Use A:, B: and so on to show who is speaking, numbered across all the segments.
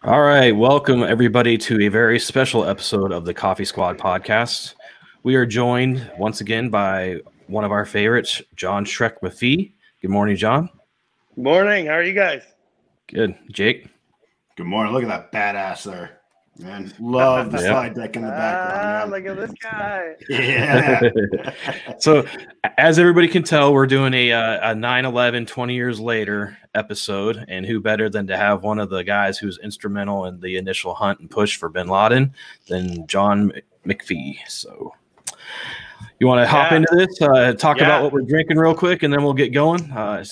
A: All right, welcome everybody to a very special episode of the Coffee Squad podcast. We are joined once again by one of our favorites, John Shrek Maffee. Good morning, John.
B: Morning. How are you guys?
A: Good. Jake?
C: Good morning. Look at that badass there, man. Love the slide deck in the background, man.
B: Look at this guy.
C: Yeah.
A: So, as everybody can tell, we're doing a 9/11 20 years later episode, and who better than to have one of the guys who's instrumental in the initial hunt and push for bin Laden than John McPhee. So, you want to hop into this, talk about what we're drinking real quick, and then we'll get going.
C: Let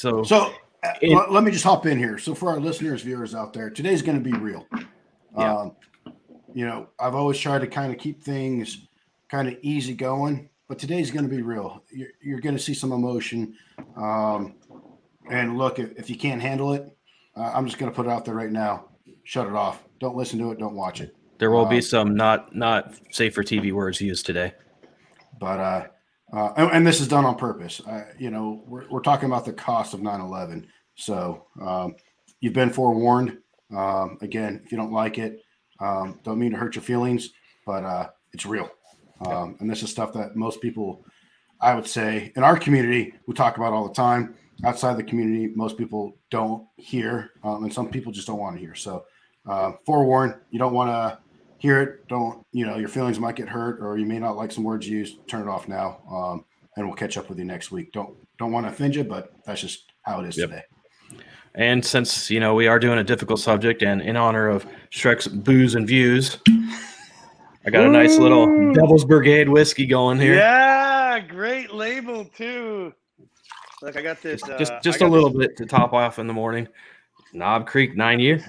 C: me just hop in here. So for our listeners, viewers out there, today's going to be real. I've always tried to kind of keep things kind of easy going, but today's going to be real. You're going to see some emotion. And look, if you can't handle it, I'm just going to put it out there right now. Shut it off. Don't listen to it. Don't watch it.
A: There will be some not safe for TV words used today.
C: But and this is done on purpose. We're talking about the cost of 9/11. So you've been forewarned. Again, if you don't like it, don't mean to hurt your feelings, but it's real. And this is stuff that most people, I would say, in our community, we talk about all the time. Outside the community, most people don't hear, and some people just don't want to hear. So forewarned, you don't want to hear it. Don't, your feelings might get hurt, or you may not like some words used. Turn it off now, and we'll catch up with you next week. Don't want to offend you, but that's just how it is today.
A: And since, we are doing a difficult subject, and in honor of Shrek's booze and views, I got a nice little Devil's Brigade whiskey going here.
B: Yeah, great label too. Look, I got this.
A: Just a little bit to top off in the morning. Knob Creek 9 year.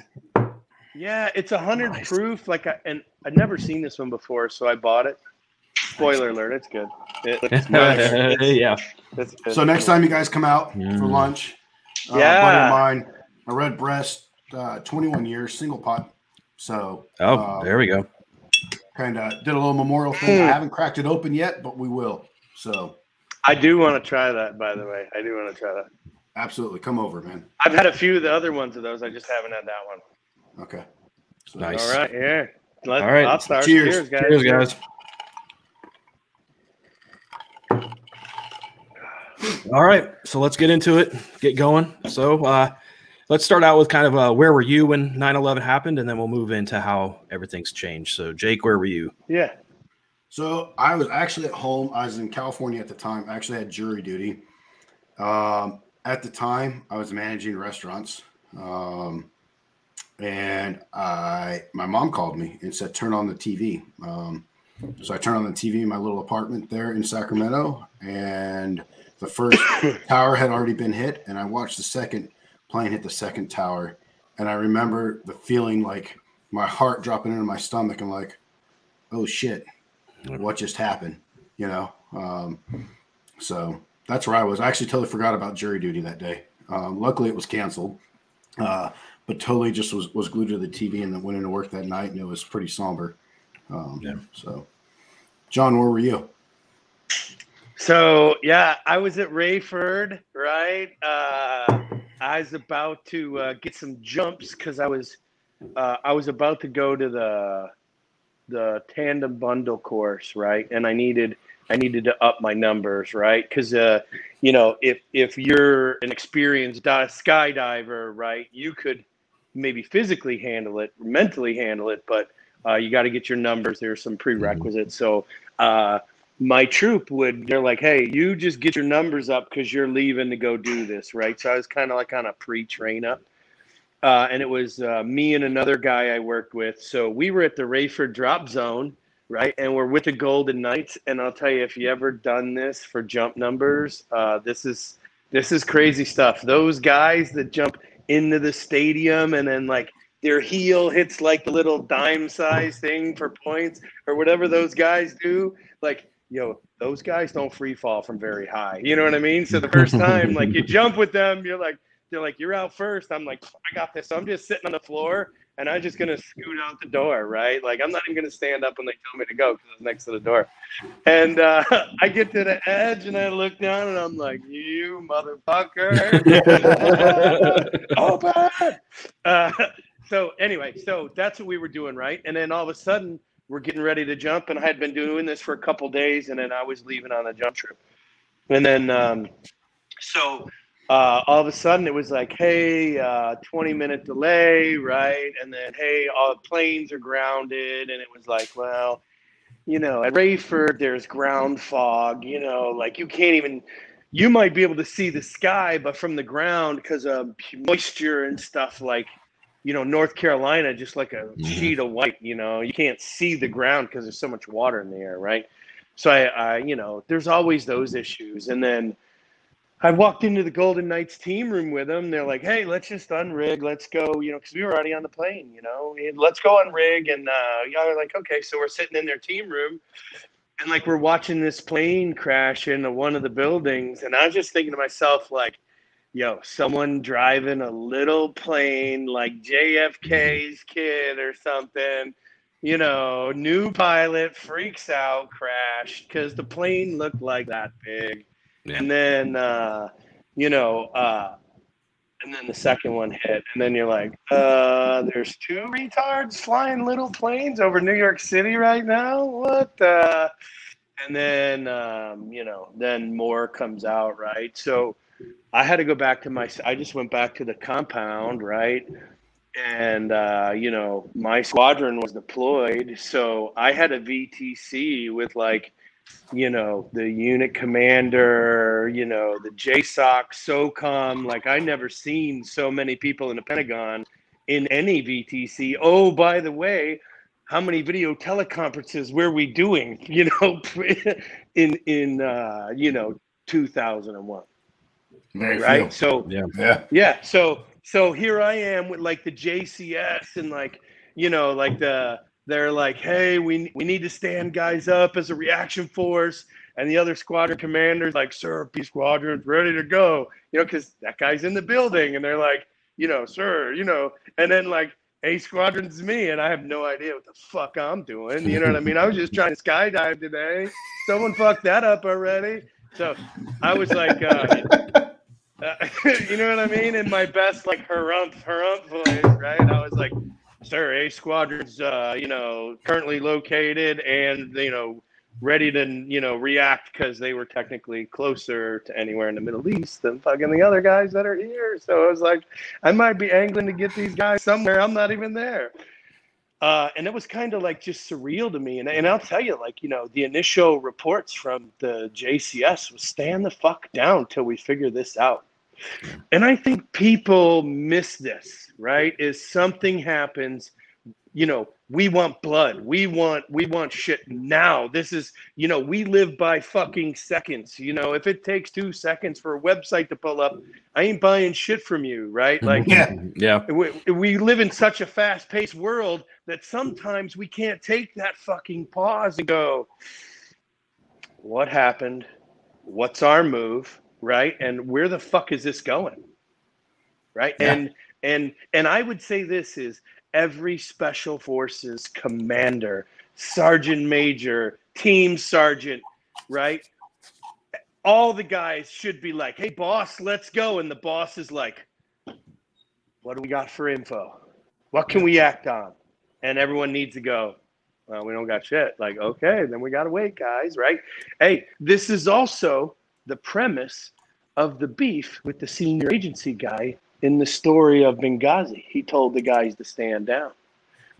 B: Yeah, it's 100 proof. And I'd never seen this one before, so I bought it. Spoiler alert, it's good. It's nice.
A: Yeah.
B: It's good.
C: So next time you guys come out for lunch, buddy of mine, a red breast, 21 years, single pot. So
A: there we go.
C: Kind of did a little memorial thing. I haven't cracked it open yet, but we will. So
B: I do want to try that, by the way. I do want to try that.
C: Absolutely. Come over, man.
B: I've had a few of the other ones of those. I just haven't had that one.
C: Okay. So,
A: nice.
B: All right. Yeah.
A: All right.
B: I'll start.
C: Cheers.
B: Guys.
A: Cheers, guys. All right. So let's get into it. Get going. So let's start out with kind of where were you when 9/11 happened, and then we'll move into how everything's changed. So, Jake, where were you?
B: Yeah.
C: So I was actually at home. I was in California at the time. I actually had jury duty. At the time, I was managing restaurants. And my mom called me and said, turn on the TV. So I turned on the TV in my little apartment there in Sacramento, and the first tower had already been hit, and I watched the second plane hit the second tower. And I remember the feeling like my heart dropping into my stomach and like, oh shit, what just happened? So that's where I was. I actually totally forgot about jury duty that day. Luckily it was canceled. But totally just was glued to the TV and then went into work that night, and it was pretty somber. So, John, where were you?
B: So, I was at Rayford, right? I was about to get some jumps because I was about to go to the tandem bundle course, right? And I needed to up my numbers, right? Because if you're an experienced skydiver, right, you could maybe physically handle it, mentally handle it, but you got to get your numbers. There's some prerequisites. So my troop they're like, hey, you just get your numbers up because you're leaving to go do this, right? So I was kind of like on a pre-train up. And it was me and another guy I worked with. So we were at the Rayford drop zone, right? And we're with the Golden Knights. And I'll tell you, if you ever done this for jump numbers, this is crazy stuff. Those guys that jump into the stadium and then like their heel hits like the little dime size thing for points or whatever those guys do, like, those guys don't free fall from very high. You know what I mean? So the first time like you jump with them, they're like, you're out first. I'm like, I got this. So I'm just sitting on the floor and I'm just going to scoot out the door, right? Like, I'm not even going to stand up when they tell me to go because it's next to the door. And I get to the edge and I look down and I'm like, you motherfucker. Open! So anyway, so that's what we were doing, right? And then all of a sudden we're getting ready to jump, and I had been doing this for a couple days, and then I was leaving on a jump trip. And then all of a sudden it was like, hey, 20-minute delay, right? And then, hey, all the planes are grounded. And it was like, well, you know, at Rayford, there's ground fog, you know, like you can't even, you might be able to see the sky, but from the ground, because of moisture and stuff, like, you know, North Carolina, just like a sheet of white, you know, you can't see the ground because there's so much water in the air, right? So I, you know, there's always those issues. And then I walked into the Golden Knights team room with them. They're like, hey, let's just unrig. Let's go, you know, because we were already on the plane, you know. Let's go unrig. And y'all are like, okay. So we're sitting in their team room. And, like, we're watching this plane crash into one of the buildings. And I was just thinking to myself, like, yo, someone driving a little plane like JFK's kid or something, you know, new pilot freaks out, crashed because the plane looked like that big. Yeah. And then, you know, and then the second one hit. And then you're like, there's two retards flying little planes over New York City right now? What the? And then, you know, then more comes out, right? So I had to go back to I just went back to the compound, right? And, you know, my squadron was deployed. So I had a VTC with, like, you know, the unit commander, you know, the JSOC, SOCOM. Like, I never seen so many people in the Pentagon in any VTC. Oh, by the way, how many video teleconferences were we doing, you know, in you know, 2001.
C: Very
B: right.
C: few.
B: So yeah. So here I am with, like, the JCS and, like, you know, like they're like, hey, we need to stand guys up as a reaction force. And the other squadron commander's like, sir, P squadron's ready to go, you know, because that guy's in the building. And they're like, you know, sir, you know, and then, like, A squadron's me, and I have no idea what the fuck I'm doing. You know what I mean? I was just trying to skydive today. Someone fucked that up already. So I was like, you know what I mean? In my best, like, harumph voice, right? I was like, sir, A squadron's, you know, currently located and, you know, ready to, you know, react, because they were technically closer to anywhere in the Middle East than fucking the other guys that are here. So I was like, I might be angling to get these guys somewhere. I'm not even there. And it was kind of, like, just surreal to me. And I'll tell you, like, you know, the initial reports from the JCS was stand the fuck down till we figure this out. And I think people miss this, right? Is something happens, you know, we want blood. We want shit now. This is, you know, we live by fucking seconds. You know, if it takes 2 seconds for a website to pull up, I ain't buying shit from you, right? Like,
C: yeah.
B: We live in such a fast-paced world that sometimes we can't take that fucking pause and go, what happened? What's our move? Right? And where the fuck is this going? Right? Yeah. And I would say this is every special forces commander, sergeant major, team sergeant, right? All the guys should be like, hey, boss, let's go. And the boss is like, what do we got for info? What can we act on? And everyone needs to go, well, we don't got shit. Like, okay, then we got to wait, guys, right? Hey, this is also the premise of the beef with the senior agency guy in the story of Benghazi. He told the guys to stand down,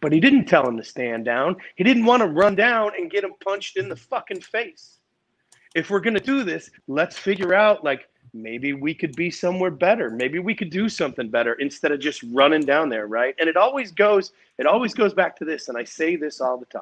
B: but he didn't tell them to stand down. He didn't want to run down and get them punched in the fucking face. If we're going to do this, let's figure out, like, maybe we could be somewhere better. Maybe we could do something better instead of just running down there, right? And it always goes back to this, and I say this all the time.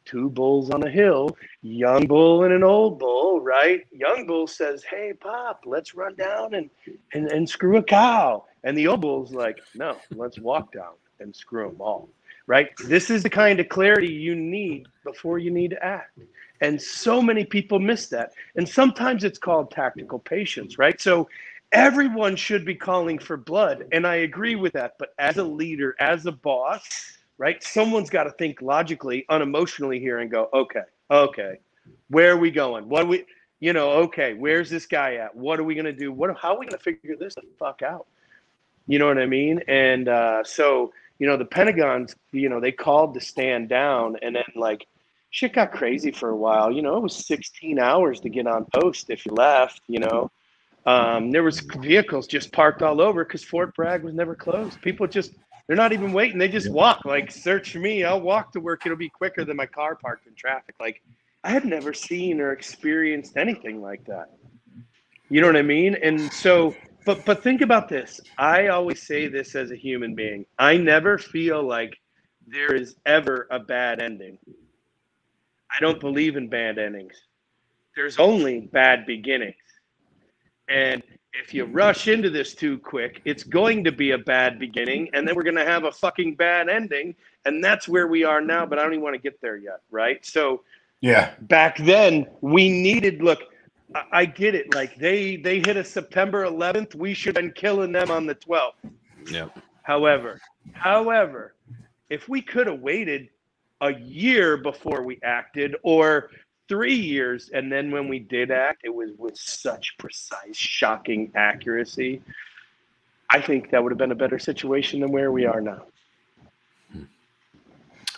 B: 2 bulls on a hill, young bull and an old bull, right? Young bull says, hey, Pop, let's run down and screw a cow. And the old bull's like, no, let's walk down and screw them all, right? This is the kind of clarity you need before you need to act. And so many people miss that. And sometimes it's called tactical patience, right? So everyone should be calling for blood. And I agree with that. But as a leader, as a boss, right? Someone's got to think logically, unemotionally here and go, okay, where are we going? What are we, you know, okay, where's this guy at? What are we going to do? How are we going to figure this the fuck out? You know what I mean? And so, the Pentagon's, they called to stand down, and then like shit got crazy for a while. It was 16 hours to get on post if you left. There was vehicles just parked all over because Fort Bragg was never closed. People they're not even waiting. They just walk. Like, search me. I'll walk to work. It'll be quicker than my car parked in traffic. Like, I had never seen or experienced anything like that. You know what I mean? And so, but think about this. I always say this as a human being. I never feel like there is ever a bad ending. I don't believe in bad endings. There's only bad beginnings. And if you rush into this too quick, it's going to be a bad beginning, and then we're going to have a fucking bad ending. And that's where we are now, but I don't even want to get there yet, right? So
C: yeah,
B: back then we needed, look, I get it. Like they hit us September 11th. We should have been killing them on the 12th.
A: Yeah.
B: However, if we could have waited a year before we acted, or 3 years, and then when we did act, it was with such precise, shocking accuracy, I think that would have been a better situation than where we are now.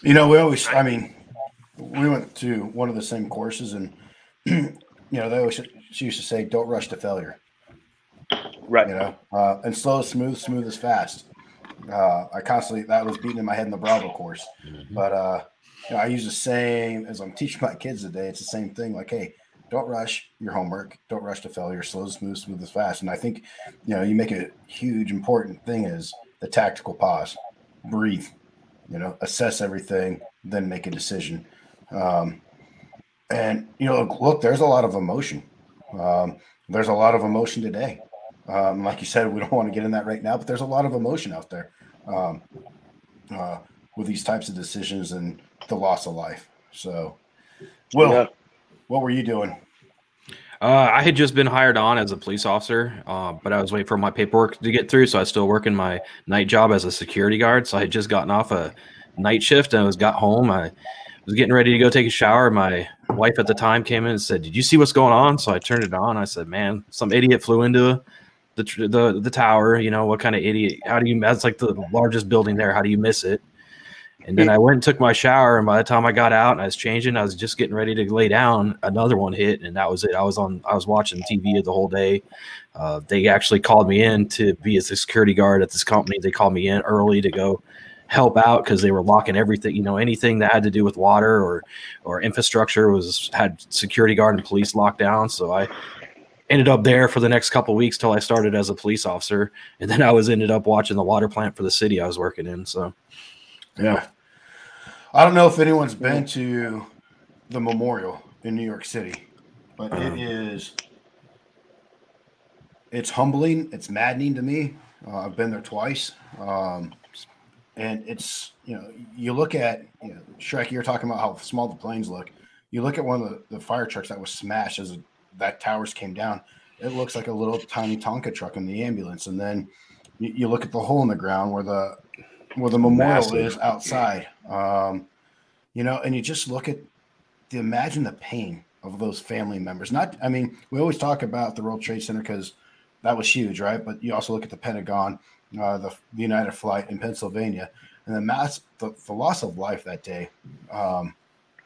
C: we went to one of the same courses, and they always used to say, "Don't rush to failure."
B: Right.
C: And slow is smooth, smooth is fast. That was beating in my head in the Bravo course. Mm-hmm. But I use the same as I'm teaching my kids today. It's the same thing. Like, hey, don't rush your homework. Don't rush to failure. Slow is smooth, smooth is fast. And I think, you make a huge important thing is the tactical pause, breathe, assess everything, then make a decision. And, look, there's a lot of emotion. There's a lot of emotion today. Like you said, we don't want to get in that right now, but there's a lot of emotion out there with these types of decisions and the loss of life. So, Will, What were you doing?
A: I had just been hired on as a police officer, but I was waiting for my paperwork to get through, so I was still working my night job as a security guard. So I had just gotten off a night shift and got home. I was getting ready to go take a shower. My wife at the time came in and said, "Did you see what's going on?" So I turned it on. I said, "Man, some idiot flew into the tower. What kind of idiot? That's like the largest building there. How do you miss it?" And then I went and took my shower, and by the time I got out and I was changing, I was just getting ready to lay down. Another one hit, and that was it. I was watching TV the whole day. They actually called me in to be a security guard at this company. They called me in early to go help out because they were locking everything. Anything that had to do with water or infrastructure had security guard and police locked down. So I ended up there for the next couple of weeks till I started as a police officer, and then I ended up watching the water plant for the city I was working in. So.
C: Yeah. I don't know if anyone's been to the memorial in New York City, but it's humbling. It's maddening to me. I've been there twice. And it's, you look at, Shrek, you're talking about how small the planes look. You look at one of the fire trucks that was smashed as that towers came down. It looks like a little tiny Tonka truck in the ambulance. And then you look at the hole in the ground where the memorial is outside, and you just imagine the pain of those family members. We always talk about the World Trade Center because that was huge, right? But you also look at the Pentagon, the United Flight in Pennsylvania, and the loss of life that day,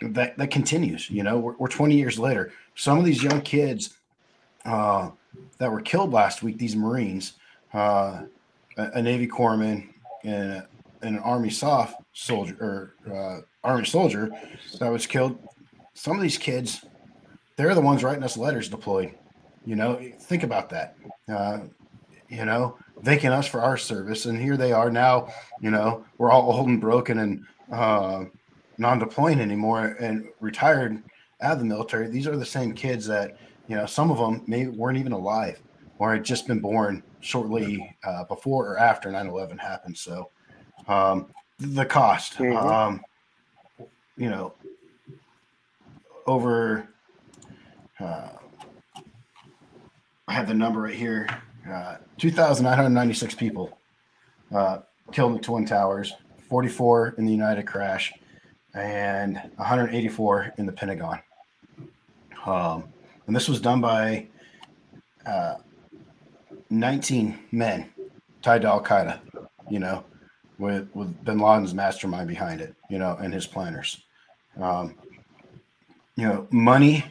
C: that continues. We're 20 years later. Some of these young kids that were killed last week, these Marines, a Navy corpsman, and an Army soldier that was killed. Some of these kids, they're the ones writing us letters deployed. Think about that. Thanking us for our service, and here they are now. We're all old and broken and non-deploying anymore and retired out of the military. These are the same kids that some of them weren't even alive or had just been born shortly before or after 9/11 happened. So the cost, over, I have the number right here, 2,996 people killed in the Twin Towers, 44 in the United crash, and 184 in the Pentagon. And this was done by 19 men tied to Al-Qaeda, with Bin Laden's mastermind behind it, and his planners. Money.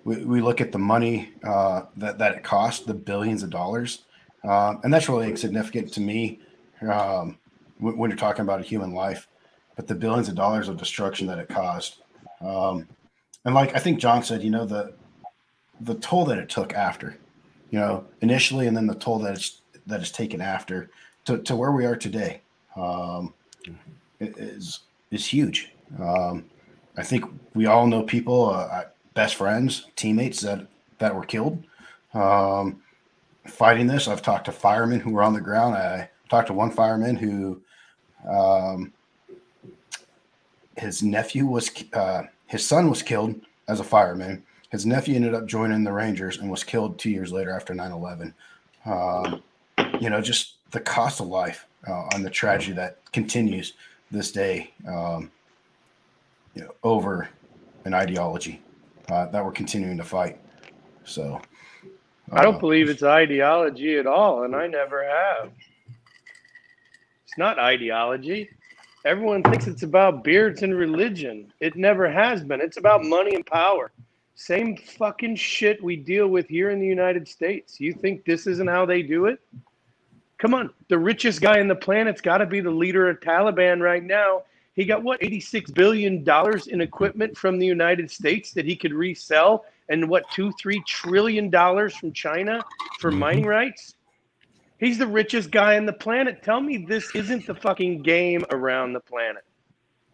C: We look at the money that it cost, the billions of dollars, and that's really insignificant to me when you're talking about a human life. But the billions of dollars of destruction that it caused, and like I think John said, the toll that it took after, initially, and then the toll that it's taken after to where we are today, is huge. I think we all know people, best friends, teammates that were killed fighting this. I've talked to firemen who were on the ground. I talked to one fireman who his son was killed as a fireman. His nephew ended up joining the Rangers and was killed 2 years later after 9/11. Just the cost of life and the tragedy that continues this day, over an ideology that we're continuing to fight. So
B: I don't believe it's ideology at all, and I never have. It's not ideology. Everyone thinks it's about beards and religion. It never has been. It's about money and power. Same fucking shit we deal with here in the United States. You think this isn't how they do it? Come on. The richest guy on the planet's got to be the leader of Taliban right now. He got, $86 billion in equipment from the United States that he could resell, and $2-3 trillion from China for mining rights? He's the richest guy on the planet. Tell me this isn't the fucking game around the planet.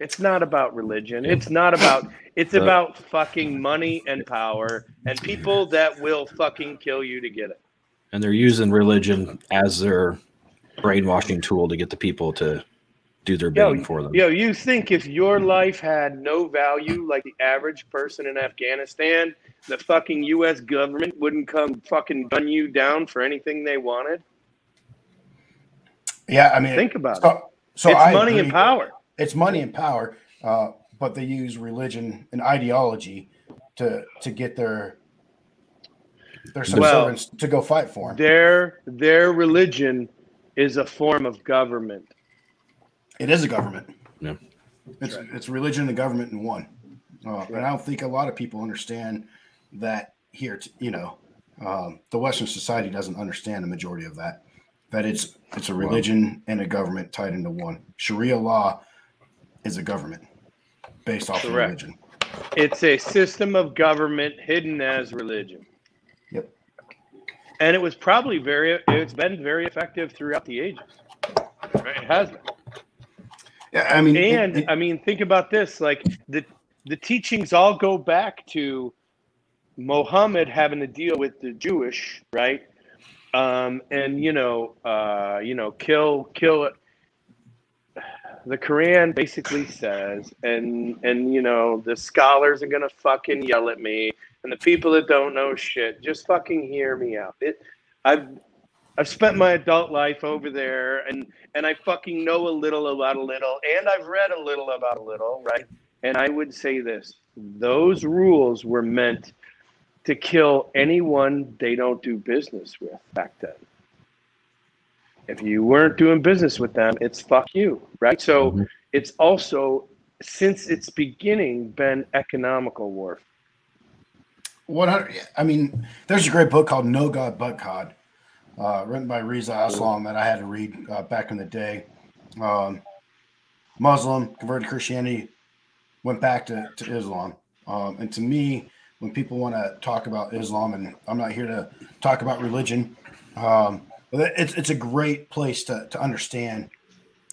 B: It's not about religion. It's about fucking money and power and people that will fucking kill you to get it.
A: And they're using religion as their brainwashing tool to get the people to do their bidding for them.
B: You think if your life had no value like the average person in Afghanistan, the fucking U.S. government wouldn't come fucking gun you down for anything they wanted?
C: Yeah, I mean,
B: think about
C: it. So
B: it's money and power.
C: It's money and power, but they use religion and ideology to get their subservients to go fight for them.
B: Their religion is a form of government.
C: It is a government.
A: Yeah,
C: it's religion and government in one. And I don't think a lot of people understand that here. The Western society doesn't understand the majority of that. That it's a religion and a government tied into one. Sharia law is a government based off of religion.
B: It's a system of government hidden as religion.
C: Yep.
B: And it was probably it's been very effective throughout the ages. It has been.
C: Yeah, I mean,
B: think about this. Like the teachings all go back to Muhammad having to deal with the Jewish, right? And kill it. The Quran basically says, and the scholars are gonna fucking yell at me, and the people that don't know shit, just fucking hear me out. I've spent my adult life over there, and I fucking know a little about a little, and I've read a little about a little, right? And I would say this: those rules were meant to kill anyone they don't do business with back then. If you weren't doing business with them, it's fuck you, right? So it's also, since its beginning, been economical warfare.
C: I mean, there's a great book called No God But God, written by Reza Aslan that I had to read back in the day. Muslim, converted to Christianity, went back to Islam. And to me, when people want to talk about Islam, and I'm not here to talk about religion, it's a great place to understand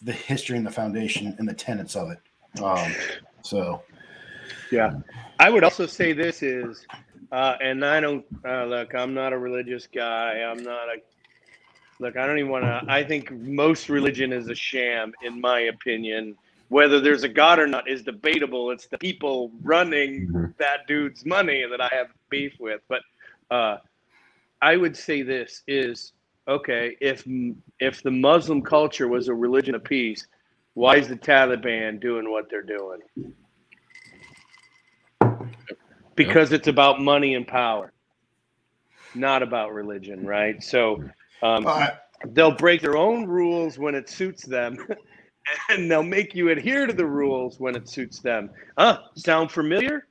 C: the history and the foundation and the tenets of it.
B: Yeah. I would also say this is, and I don't, look, I'm not a religious guy. I don't even want to, I think most religion is a sham, in my opinion. Whether there's a God or not is debatable. It's the people running that dude's money that I have beef with. But I would say this is, okay, if the Muslim culture was a religion of peace, why is the Taliban doing what they're doing? Because it's about money and power, not about religion, right? So they'll break their own rules when it suits them, and they'll make you adhere to the rules when it suits them. Sound familiar?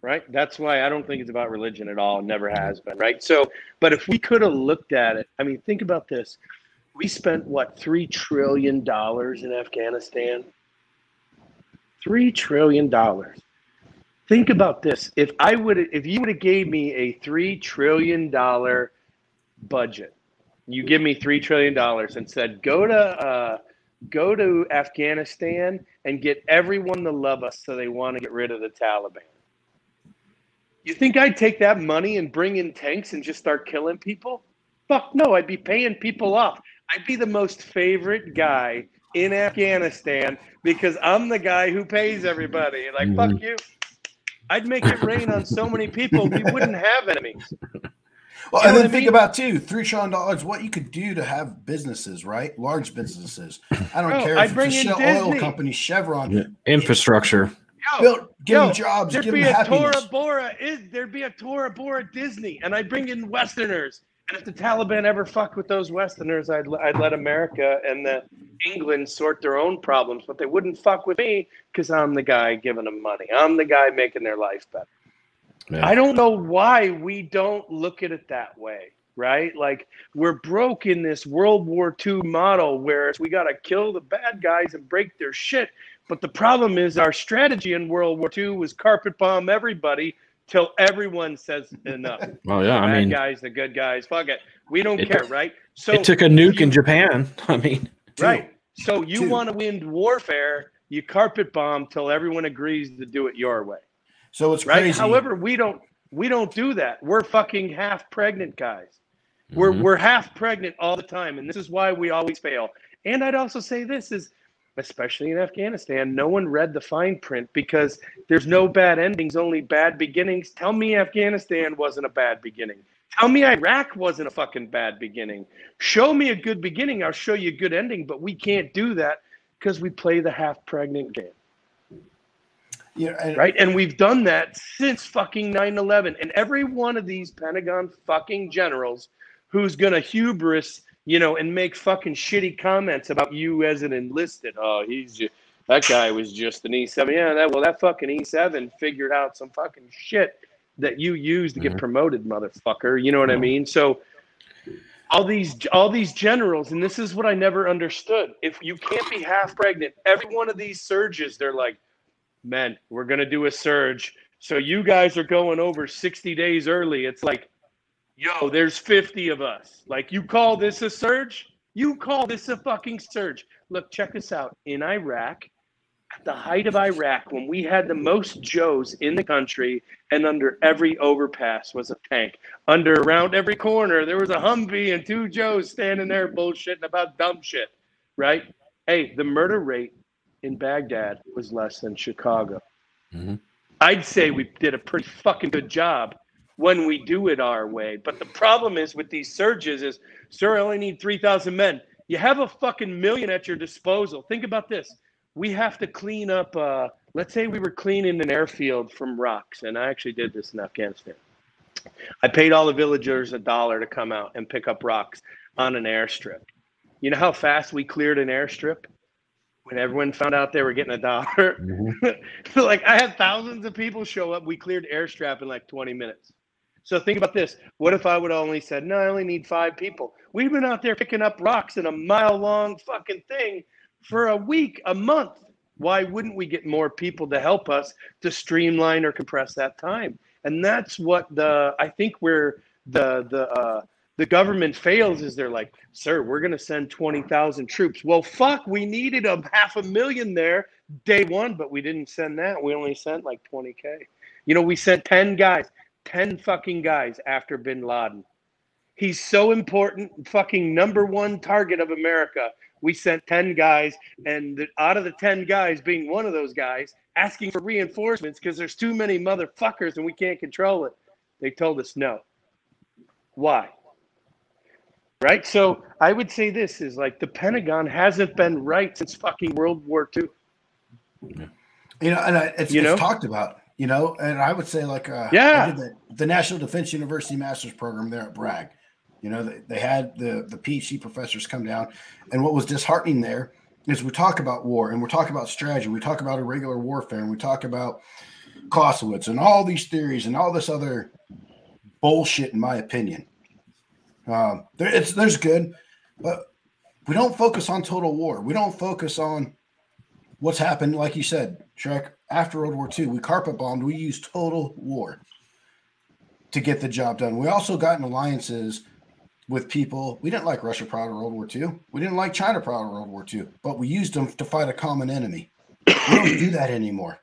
B: Right? That's why I don't think it's about religion at all. It never has been, right? So, but if we could have looked at it, I mean, think about this. We spent, what, $3 trillion in Afghanistan? $3 trillion. Think about this. If you would have gave me a $3 trillion budget, you give me $3 trillion and said, go to Afghanistan and get everyone to love us so they want to get rid of the Taliban. You think I'd take that money and bring in tanks and just start killing people? Fuck no, I'd be paying people off. I'd be the most favorite guy in Afghanistan because I'm the guy who pays everybody. Like, fuck you. I'd make it rain on so many people, we wouldn't have enemies.
C: Well, and then think about, too, $3 trillion, what you could do to have businesses, right? Large businesses. I don't care if it's a Shell oil company, Chevron.
A: Yeah. Infrastructure.
C: Give them jobs, give them happiness.
B: There'd be a Tora Bora Disney, and I'd bring in Westerners. And if the Taliban ever fucked with those Westerners, I'd let America and England sort their own problems, but they wouldn't fuck with me because I'm the guy giving them money. I'm the guy making their life better. Yeah. I don't know why we don't look at it that way, right? Like, we're broke in this World War II model where we got to kill the bad guys and break their shit. But the problem is our strategy in World War II was carpet bomb everybody till everyone says enough.
A: Well, yeah,
B: I mean, guys, the good guys, fuck it. We don't care, right? So
A: it took a nuke in Japan. I mean,
B: right. So you want to win warfare, you carpet bomb till everyone agrees to do it your way.
C: So it's crazy.
B: Right? However, we don't do that. We're fucking half pregnant guys. We're half pregnant all the time, and this is why we always fail. And I'd also say this is, especially in Afghanistan, no one read the fine print because there's no bad endings, only bad beginnings. Tell me Afghanistan wasn't a bad beginning. Tell me Iraq wasn't a fucking bad beginning. Show me a good beginning, I'll show you a good ending, but we can't do that because we play the half-pregnant game.
C: Yeah,
B: right? And we've done that since fucking 9/11. And every one of these Pentagon fucking generals who's going to hubris, and make fucking shitty comments about you as an enlisted. Oh, that guy was just an E7. Yeah, that fucking E7 figured out some fucking shit that you used to get promoted, motherfucker. You know what I mean? So all these generals, and this is what I never understood. If you can't be half pregnant, every one of these surges, they're like, man, we're going to do a surge. So you guys are going over 60 days early. It's like, yo, there's 50 of us. Like, you call this a surge? You call this a fucking surge. Look, check this out. In Iraq, at the height of Iraq, when we had the most Joes in the country, and under every overpass was a tank. Around every corner, there was a Humvee and 2 Joes standing there bullshitting about dumb shit, right? Hey, the murder rate in Baghdad was less than Chicago. I'd say we did a pretty fucking good job when we do it our way. But the problem is with these surges is, sir, I only need 3,000 men. You have a fucking million at your disposal. Think about this. We have to clean up, let's say we were cleaning an airfield from rocks, and I actually did this in Afghanistan. I paid all the villagers $1 to come out and pick up rocks on an airstrip. You know how fast we cleared an airstrip? When everyone found out they were getting $1. Like, I had thousands of people show up. We cleared airstrip in like 20 minutes. So think about this. What if I would have only said, no, I only need 5 people? We've been out there picking up rocks in a mile-long fucking thing for a week, a month. Why wouldn't we get more people to help us to streamline or compress that time? And that's what I think where the government fails is they're like, sir, we're going to send 20,000 troops. Well, fuck, we needed 500,000 there day one, but we didn't send that. We only sent like 20K. We sent 10 fucking guys after bin Laden. He's so important, fucking #1 target of America. We sent 10 guys, and out of the 10 guys, being one of those guys, asking for reinforcements because there's too many motherfuckers and we can't control it. They told us no. Why? Right? So I would say this is like the Pentagon hasn't been right since fucking World War II.
C: And it's talked about, and I would say like, I did the National Defense University Master's Program there at Bragg. They had the PhD professors come down, and what was disheartening there is we talk about war and we talk about strategy, we talk about irregular warfare, and we talk about Clausewitz and all these theories and all this other bullshit, in my opinion. There's good, but we don't focus on total war. We don't focus on what's happened, like you said, Shrek, after World War II. We carpet bombed. We used total war to get the job done. We also got in alliances with people. We didn't like Russia prior to World War II. We didn't like China prior to World War II, but we used them to fight a common enemy. We don't do that anymore.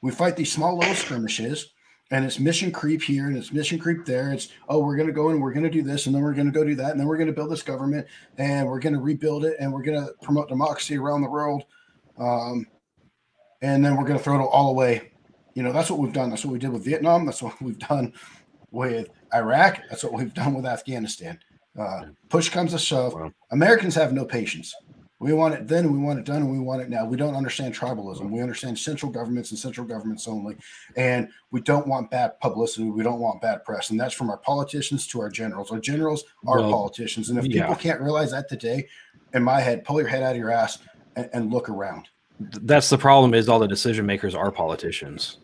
C: We fight these small little skirmishes, and it's mission creep here and it's mission creep there. It's, oh, we're going to go and we're going to do this, and then we're going to go do that, and then we're going to build this government, and we're going to rebuild it, and we're going to promote democracy around the world, and then we're going to throw it all away. You know, that's what we've done. That's what we did with Vietnam. That's what we've done with Iraq. That's what we've done with Afghanistan. Push comes to shove. Wow. Americans have no patience. We want it then, and we want it done, and we want it now. We don't understand tribalism. We understand central governments and central governments only. And we don't want bad publicity. We don't want bad press. And that's from our politicians to our generals. Our generals are politicians. And if people can't realize that today, in my head, pull your head out of your ass and look around.
A: That's the problem, is all the decision makers are politicians.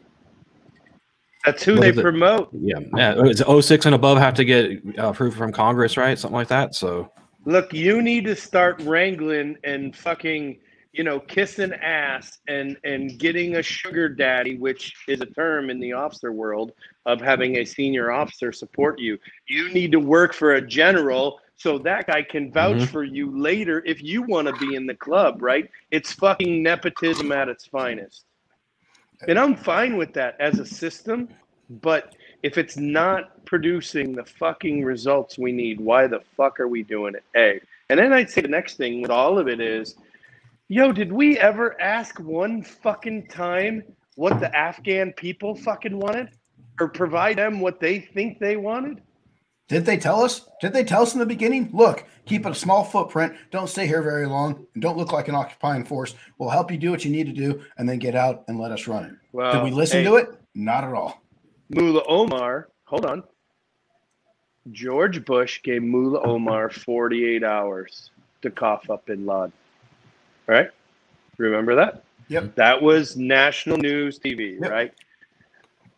B: That's who they promote.
A: Yeah. It's 06 and above have to get approved from Congress, right? Something like that. So
B: look, you need to start wrangling and fucking, you know, kissing ass and getting a sugar daddy, which is a term in the officer world of having a senior officer support you. You need to work for a general so that guy can vouch for you later if you want to be in the club, right? It's fucking nepotism at its finest. And I'm fine with that as a system, but if it's not producing the fucking results we need, why the fuck are we doing it? A. And then I'd say the next thing with all of it is, yo, did we ever ask one fucking time what the Afghan people fucking wanted? Or provide them what they think they wanted?
C: Did they tell us? Did they tell us in the beginning? Look, keep it a small footprint. Don't stay here very long. And don't look like an occupying force. We'll help you do what you need to do and then get out and let us run it. Well, did we listen to it? Not at all.
B: Mullah Omar, hold on. George Bush gave Mullah Omar 48 hours to cough up bin Laden. Right? Remember that?
C: Yep.
B: That was national news TV, right?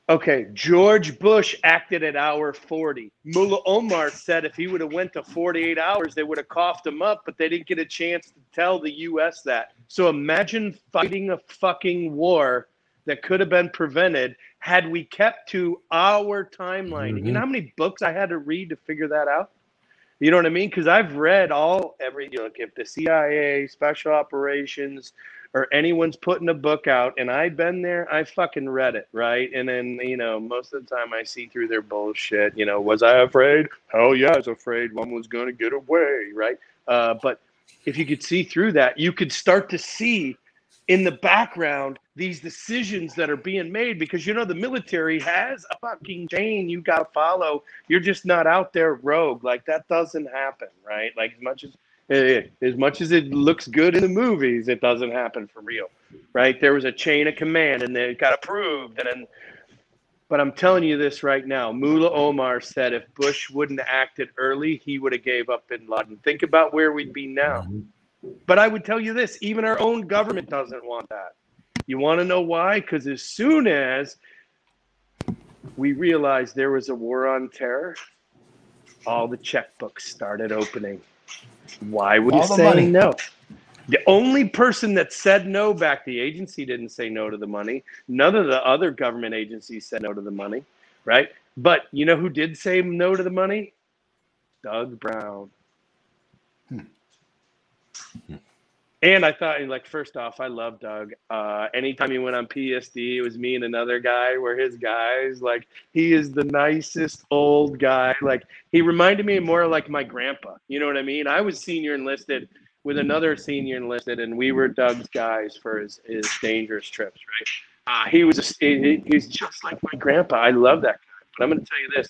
B: Okay, George Bush acted at hour 40. Mullah Omar said if he would have went to 48 hours, they would have coughed him up, but they didn't get a chance to tell the U.S. that. So imagine fighting a fucking war that could have been prevented had we kept to our timeline. You know how many books I had to read to figure that out? You know what I mean? Because I've read if the CIA, Special Operations, or anyone's putting a book out and I've been there, I fucking read it, right? And then, you know, most of the time I see through their bullshit. You know, was I afraid? Hell yeah, I was afraid one was going to get away, right? But if you could see through that, you could start to see in the background these decisions that are being made, because, you know, the military has a fucking chain you got to follow. You're just not out there rogue. Like, that doesn't happen, right? Like, as much as it looks good in the movies, it doesn't happen for real, right? There was a chain of command and then it got approved. But I'm telling you this right now, Mullah Omar said if Bush wouldn't have acted early, he would have gave up bin Laden. Think about where we'd be now. But I would tell you this, even our own government doesn't want that. You want to know why? Because as soon as we realized there was a war on terror, all the checkbooks started opening. Why would you say no? The only person that said no back, the agency didn't say no to the money. None of the other government agencies said no to the money, right? But you know who did say no to the money? Doug Brown. And I thought, like, first off, I love Doug. Anytime he went on PSD, it was me and another guy were his guys. Like, he is the nicest old guy. Like, he reminded me more like my grandpa. You know what I mean? I was senior enlisted with another senior enlisted, and we were Doug's guys for his dangerous trips, right? He's just like my grandpa. I love that guy. But I'm going to tell you this.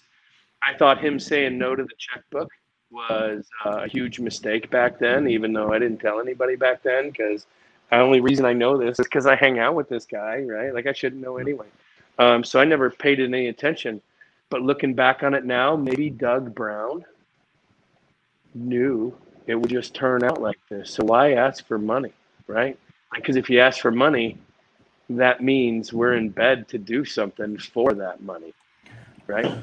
B: I thought him saying no to the checkbook was a huge mistake back then, even though I didn't tell anybody back then, because the only reason I know this is because I hang out with this guy, right? Like, I shouldn't know anyway. So I never paid any attention. But looking back on it now, maybe Doug Brown knew it would just turn out like this. So why ask for money? right? Because if you ask for money, that means we're in bed to do something for that money, right?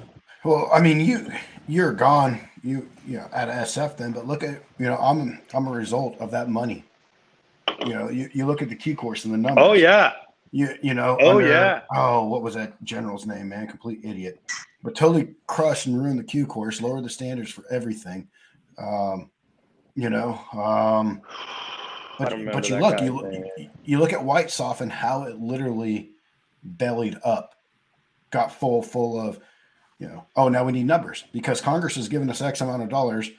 C: Well, I mean, you're gone, you know, at SF then, but look at, you know, I'm a result of that money. You know, you look at the Q course and the numbers.
B: Oh yeah.
C: You know, what was that general's name, man? Complete idiot. But totally crushed and ruined the Q course, lowered the standards for everything. You know, but you look at White Soft and how it literally bellied up, got full of, you know, oh, now we need numbers because Congress has given us X amount of dollars,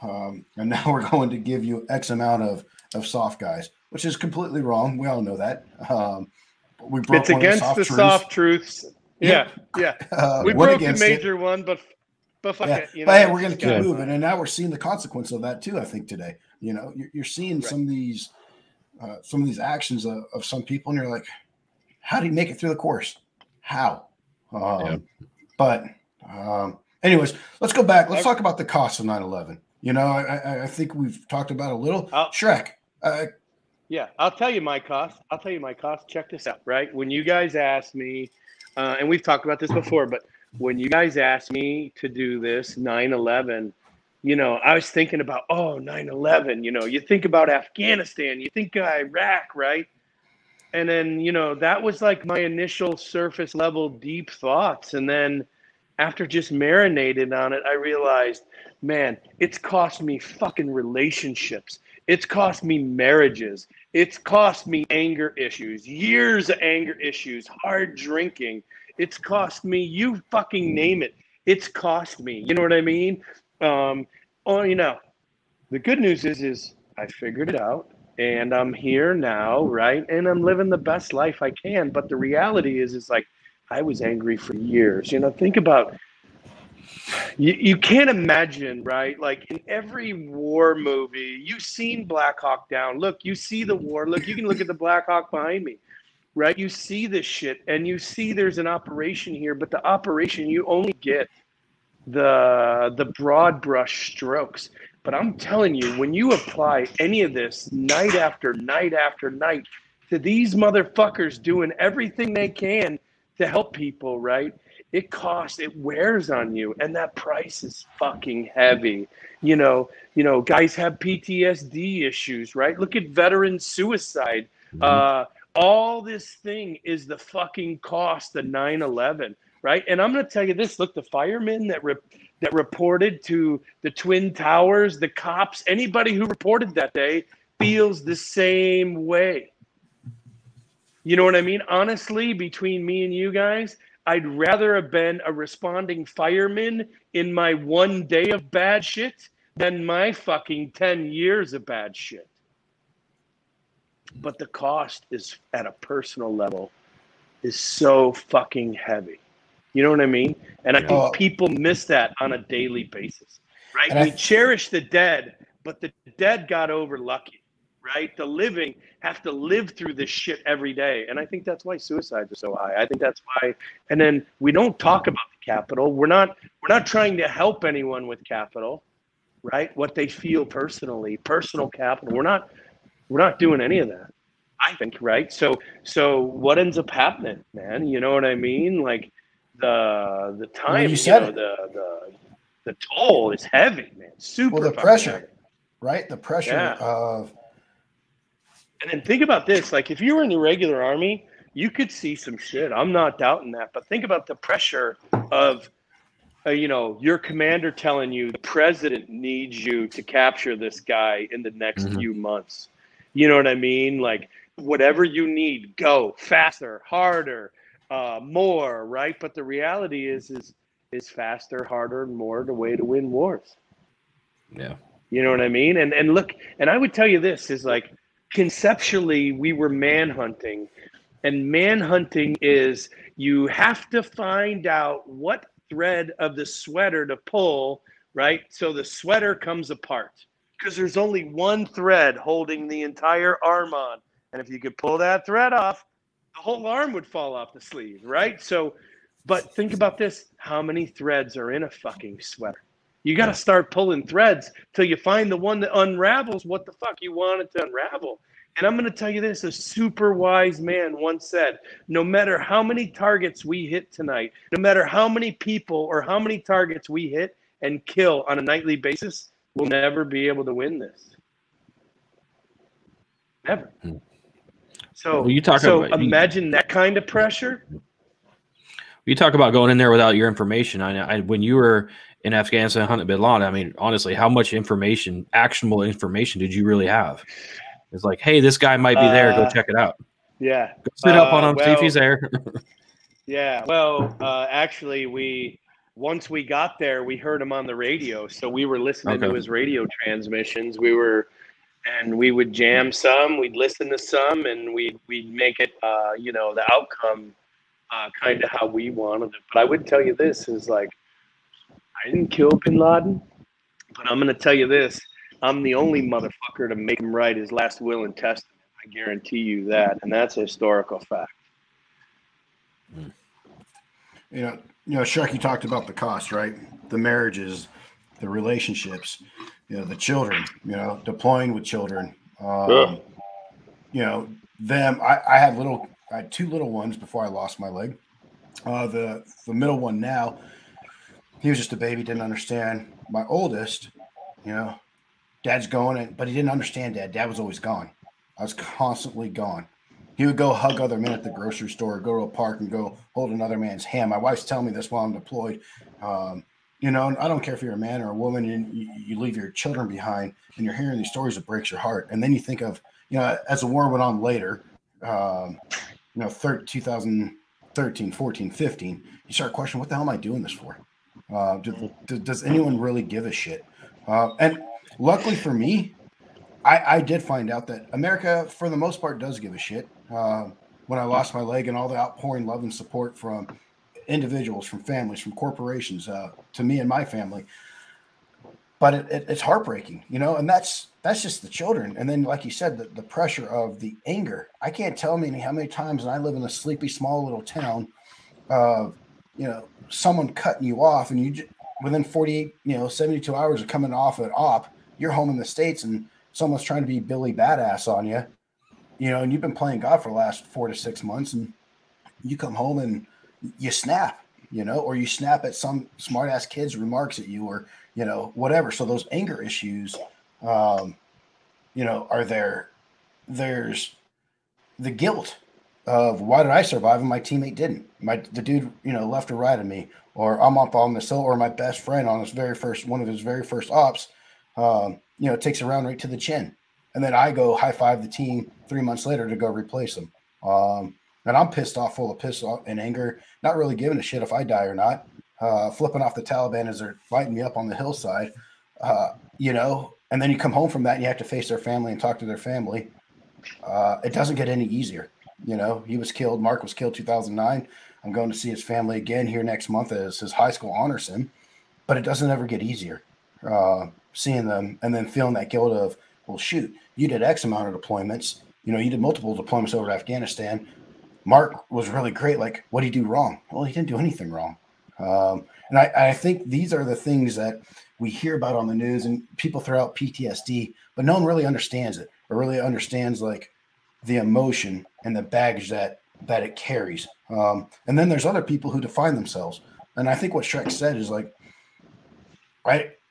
C: and now we're going to give you X amount of soft guys, which is completely wrong. We all know that.
B: It's against the soft truths. Yeah. We broke a major one, but fuck it. You know,
C: but hey, we're going to keep moving, and now we're seeing the consequence of that too. I think today, you know, you're seeing some of these actions of some people, and you're like, how do you make it through the course? How? But anyways, let's go back. Let's talk about the cost of 9/11. You know, I think we've talked about a little. Shrek.
B: Yeah, I'll tell you my cost. Check this out, right? When you guys asked me, and we've talked about this before, but when you guys asked me to do this 9/11, you know, I was thinking about, 9/11, you know, you think about Afghanistan, you think Iraq, right? And then, you know, that was like my initial surface level deep thoughts. And then after just marinating on it, I realized, man, it's cost me fucking relationships. It's cost me marriages. It's cost me anger issues, years of anger issues, hard drinking. It's cost me, you fucking name it. It's cost me. You know what I mean? You know, the good news is I figured it out and I'm here now, right? And I'm living the best life I can. But the reality is like, I was angry for years. You know, think about, you can't imagine, right? Like in every war movie, you've seen Black Hawk Down. Look, you see the war. Look, you can look at the Black Hawk behind me, right? You see this shit and you see there's an operation here, but the operation, you only get the broad brush strokes. But I'm telling you, when you apply any of this night after night after night to these motherfuckers doing everything they can to help people, right? It wears on you, and that price is fucking heavy. You know, guys have PTSD issues, right? Look at veteran suicide. All this thing is the fucking cost of 9/11, right? And I'm going to tell you this, look, the firemen that reported to the Twin Towers, the cops, anybody who reported that day feels the same way. You know what I mean? Honestly, between me and you guys, I'd rather have been a responding fireman in my one day of bad shit than my fucking 10 years of bad shit. But the cost is, at a personal level, is so fucking heavy. You know what I mean? And I think people miss that on a daily basis, right? We cherish the dead, but the dead got over lucky, right? The living have to live through this shit every day. And I think that's why suicides are so high. I think that's why. And then we don't talk about the capital. We're not trying to help anyone with capital, right? What they feel personally, personal capital. We're not doing any of that, I think, right? So what ends up happening, man? You know what I mean? Like the time, the toll is heavy, man. Super.
C: Well, the pressure, heavy. Right? The pressure of.
B: And then think about this, like if you were in the regular army, you could see some shit. I'm not doubting that. But think about the pressure of, your commander telling you the president needs you to capture this guy in the next few months. You know what I mean? Like whatever you need, go faster, harder, more, right? But the reality is faster, harder, and more the way to win wars.
A: Yeah.
B: You know what I mean? And look, and I would tell you this is like, conceptually, we were manhunting, and manhunting is you have to find out what thread of the sweater to pull, right? So the sweater comes apart because there's only one thread holding the entire arm on. And if you could pull that thread off, the whole arm would fall off the sleeve, right? So, but think about this. How many threads are in a fucking sweater? You got to start pulling threads till you find the one that unravels what the fuck you want it to unravel. And I'm going to tell you this, a super wise man once said, no matter how many targets we hit tonight, no matter how many people or how many targets we hit and kill on a nightly basis, we'll never be able to win this. Never. So,
A: well,
B: imagine that kind of pressure.
A: You talk about going in there without your information. When you were in Afghanistan hunting bin Laden, I mean, honestly, how much information, actionable information, did you really have? It's like, hey, this guy might be there. Go check it out.
B: Yeah.
A: Go sit up on him, see if he's there.
B: Yeah. Well, actually, once we got there, we heard him on the radio. So we were listening to his radio transmissions. We would jam some, we'd listen to some, and we'd make it, the outcome kind of how we wanted it. But I would tell you this is like, I didn't kill bin Laden, but I'm going to tell you this. I'm the only motherfucker to make him write his last will and testament. I guarantee you that. And that's a historical fact.
C: You know, Shrek, you talked about the cost, right? The marriages, the relationships, the children, deploying with children. I had two little ones before I lost my leg. The middle one now, he was just a baby, didn't understand. My oldest, Dad's going, but he didn't understand Dad. Dad was always gone. I was constantly gone. He would go hug other men at the grocery store, go to a park and go hold another man's hand. My wife's telling me this while I'm deployed. And I don't care if you're a man or a woman and you leave your children behind and you're hearing these stories, it breaks your heart. And then you think of, as the war went on later, 2013, 14, 15, you start questioning, what the hell am I doing this for? Does anyone really give a shit? And luckily for me, I did find out that America, for the most part, does give a shit. When I lost my leg and all the outpouring love and support from individuals, from families, from corporations, to me and my family. But it's heartbreaking, and that's just the children. And then, like you said, the pressure of the anger. I can't tell me how many times, and I live in a sleepy, small little town, someone cutting you off and you within 48, 72 hours of coming off an op, you're home in the States and someone's trying to be Billy Badass on you, and you've been playing God for the last 4 to 6 months and you come home and you snap, or you snap at some smart ass kid's remarks at you or, whatever. So those anger issues, are there. There's the guilt of why did I survive and my teammate didn't? The dude, left or right of me, or I'm up on this hill, or my best friend on one of his very first ops, takes a round right to the chin. And then I go high five the team 3 months later to go replace him. And I'm pissed off, full of piss and anger, not really giving a shit if I die or not, flipping off the Taliban as they're lighting me up on the hillside, and then you come home from that and you have to face their family and talk to their family. It doesn't get any easier. He was killed. Mark was killed 2009. I'm going to see his family again here next month as his high school honors him, but it doesn't ever get easier. Seeing them and then feeling that guilt of, well, shoot, you did X amount of deployments. You did multiple deployments over to Afghanistan. Mark was really great. Like, what did he do wrong? Well, he didn't do anything wrong. And I think these are the things that we hear about on the news and people throw out PTSD, but no one really understands it or really understands like the emotion and the baggage that it carries. And then there's other people who define themselves. And I think what Shrek said is like,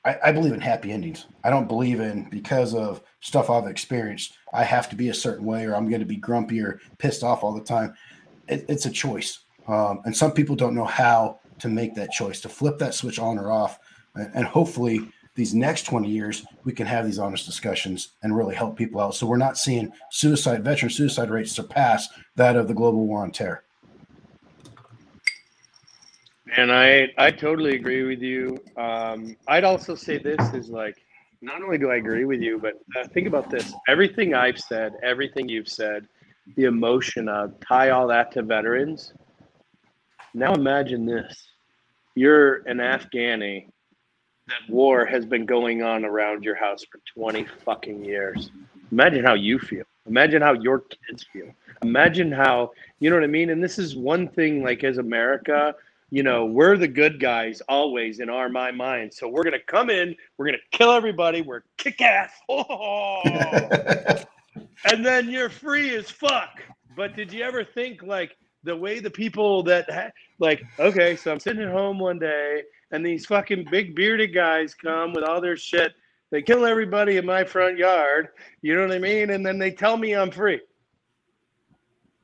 C: I believe in happy endings. I don't believe in, because of stuff I've experienced, I have to be a certain way or I'm going to be grumpy or pissed off all the time. It's a choice. And some people don't know how to make that choice, to flip that switch on or off. And hopefully these next 20 years, we can have these honest discussions and really help people out. So we're not seeing veteran suicide rates surpass that of the global war on terror.
B: And I totally agree with you. I'd also say this is like, not only do I agree with you, but think about this. Everything I've said, everything you've said, the emotion of tie all that to veterans. Now imagine this. You're an Afghani. That war has been going on around your house for 20 fucking years. Imagine how you feel. Imagine how your kids feel. Imagine how, you know what I mean? And this is one thing, like as America, we're the good guys always in my mind. So we're going to come in, we're going to kill everybody, we're kick ass. and then you're free as fuck. But did you ever think like the way the people that like, okay, so I'm sitting at home one day and these fucking big bearded guys come with all their shit. They kill everybody in my front yard. You know what I mean? And then they tell me I'm free.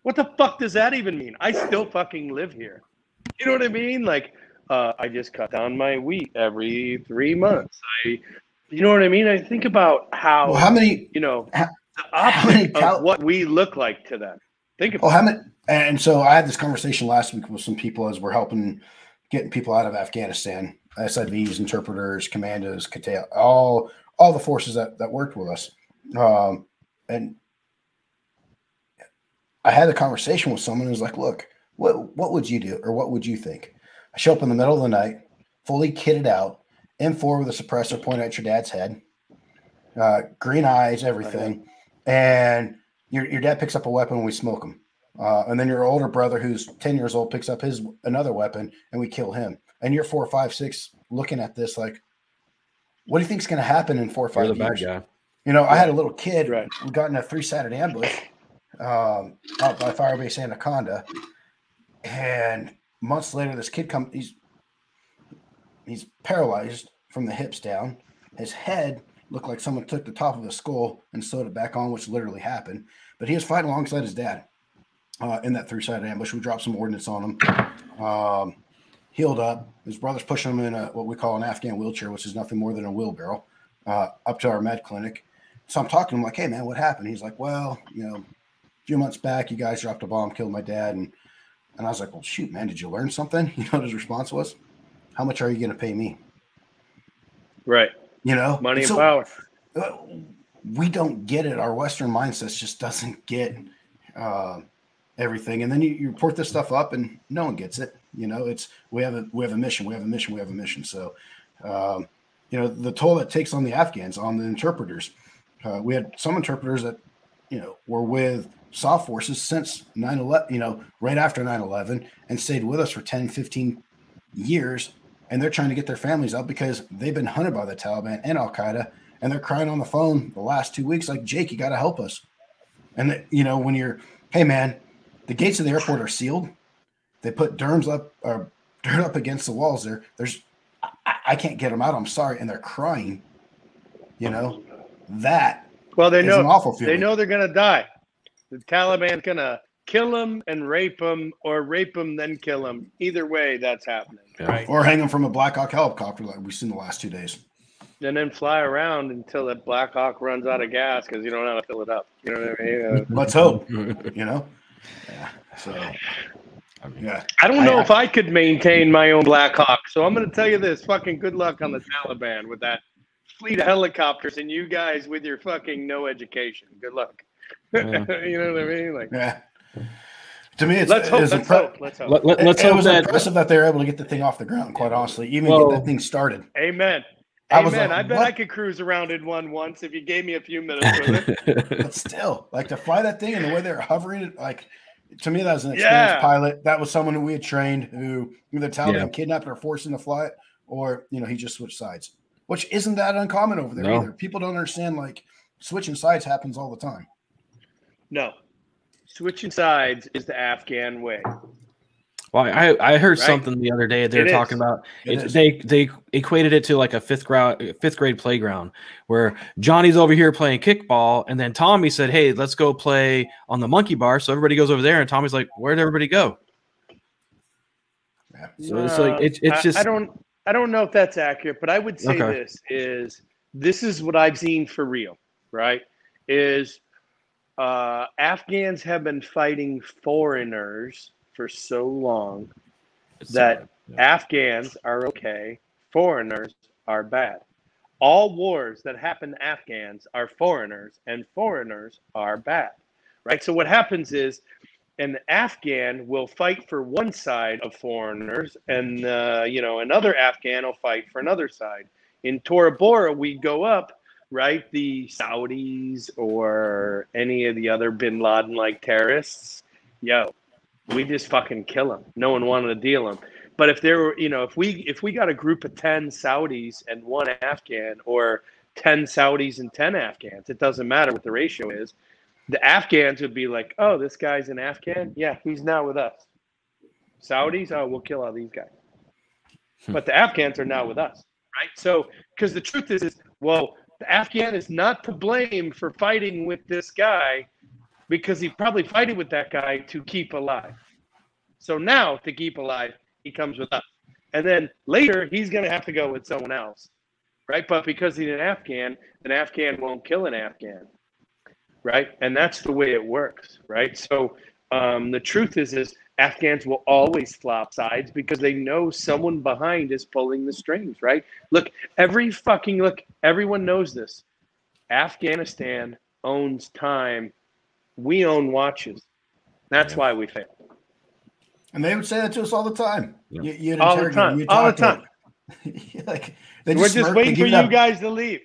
B: What the fuck does that even mean? I still fucking live here. You know what I mean? Like, I just cut down my wheat every 3 months. You know what I mean? I think about how,
C: Well, how many,
B: you know,
C: how,
B: the opposite of what we look like to them. Think about
C: how many, and so I had this conversation last week with some people as we're helping getting people out of Afghanistan, SIVs, interpreters, commandos, all the forces that worked with us. And I had a conversation with someone who was like, look, what would you do? Or what would you think? I show up in the middle of the night, fully kitted out, M4 with a suppressor pointed at your dad's head, green eyes, everything. And your dad picks up a weapon and we smoke him. And then your older brother, who's 10 years old, picks up another weapon and we kill him. And you're 4, 5, 6 looking at this like, what do you think is going to happen in 4 or 5 years?
A: You're the bad guy.
C: You know, I had a little kid
B: Right.
C: who got in a 3-sided ambush out by Firebase Anaconda. And months later, this kid he's paralyzed from the hips down. His head looked like someone took the top of his skull and sewed it back on, which literally happened. But he was fighting alongside his dad in that 3-sided ambush. We dropped some ordnance on him. Healed up. His brother's pushing him in what we call an Afghan wheelchair, which is nothing more than a wheelbarrow, up to our med clinic. So I'm talking to him like, hey, man, what happened? He's like, well, you know, a few months back, you guys dropped a bomb, killed my dad. And I was like, well, shoot, man, did you learn something? You know what his response was? How much are you going to pay me?
B: Right.
C: You know?
B: Money and power.
C: We don't get it. Our Western mindset just doesn't get everything. And then you report this stuff up and no one gets it. You know, we have a mission. We have a mission. So, you know, the toll that takes on the Afghans, on the interpreters. We had some interpreters that, you know, were with SOF forces since 9/11, you know, right after 9/11 and stayed with us for 10, 15 years. And they're trying to get their families out because they've been hunted by the Taliban and Al-Qaeda. And they're crying on the phone the last 2 weeks, like, Jake, you got to help us. And, you know, when hey, man, the gates of the airport are sealed. They put dirt up against the walls there. I can't get them out. I'm sorry. And they're crying, you know,
B: Well, they know
C: an awful feeling.
B: They know they're going to die. The Taliban's going to kill them and rape them, or rape them, then kill them. Either way, that's happening.
A: Yeah.
B: Right.
C: Or hang them from a Black Hawk helicopter like we've seen the last 2 days.
B: And then fly around until that Black Hawk runs out of gas because you don't know how to fill it up. You know what I mean?
C: Let's hope, you know? Yeah. So, yeah.
B: I don't know if I could maintain my own Black Hawk. So I'm going to tell you this. Fucking good luck on the Taliban with that fleet of helicopters and you guys with your fucking no education. Good luck.
A: Yeah.
B: You know what I mean? Like,
C: Yeah. To me,
B: let's hope. Let's hope.
A: Let's
C: it
A: hope
C: was
A: that
C: impressive that they were able to get the thing off the ground, quite honestly, even
A: Well,
C: get that thing started.
B: Amen.
C: I was
B: Amen.
C: like,
B: I bet
C: what?
B: I could cruise around in one once if you gave me a few minutes with it.
C: But still, like, to fly that thing and the way they were hovering it, like, to me, that was an experienced pilot. That was someone who we had trained who either Taliban kidnapped or forced him to fly it, or, you know, he just switched sides, which isn't that uncommon over there either. People don't understand, like, switching sides happens all the time.
B: No. Switching sides is the Afghan way.
A: Well, I heard something the other day. They were talking about they equated it to like a fifth grade playground where Johnny's over here playing kickball, and then Tommy said, "Hey, let's go play on the monkey bar." So everybody goes over there, and Tommy's like, "Where'd everybody go?"
C: Yeah.
A: So it's like it's just
B: I don't know if that's accurate, but I would say this is what I've seen for real, right? Is Afghans have been fighting foreigners for so long that Afghans are okay, foreigners are bad. All wars that happen to Afghans are foreigners, and foreigners are bad, right? So what happens is an Afghan will fight for one side of foreigners, and you know, another Afghan will fight for another side. In Tora Bora, we go up, right? The Saudis or any of the other Bin Laden-like terrorists, we just fucking kill them. No one wanted to deal them. But if there were, you know, if we got a group of 10 Saudis and 1 Afghan, or 10 Saudis and 10 Afghans, it doesn't matter what the ratio is. The Afghans would be like, oh, this guy's an Afghan? Yeah, he's now with us. Saudis, oh, we'll kill all these guys. But the Afghans are now with us, right? So, because the truth is, well, the Afghan is not to blame for fighting with this guy because he probably fighting with that guy to keep alive. So now, to keep alive, he comes with us. And then later, he's going to have to go with someone else, right? But because he's an Afghan won't kill an Afghan. Right. And that's the way it works. Right. So the truth is Afghans will always flop sides because they know someone behind is pulling the strings. Right. Look, everyone knows this. Afghanistan owns time. We own watches. That's why we fail.
C: And they would say that to us all the time.
B: Yeah. All the time.
C: Like,
B: we're just waiting for you guys to leave.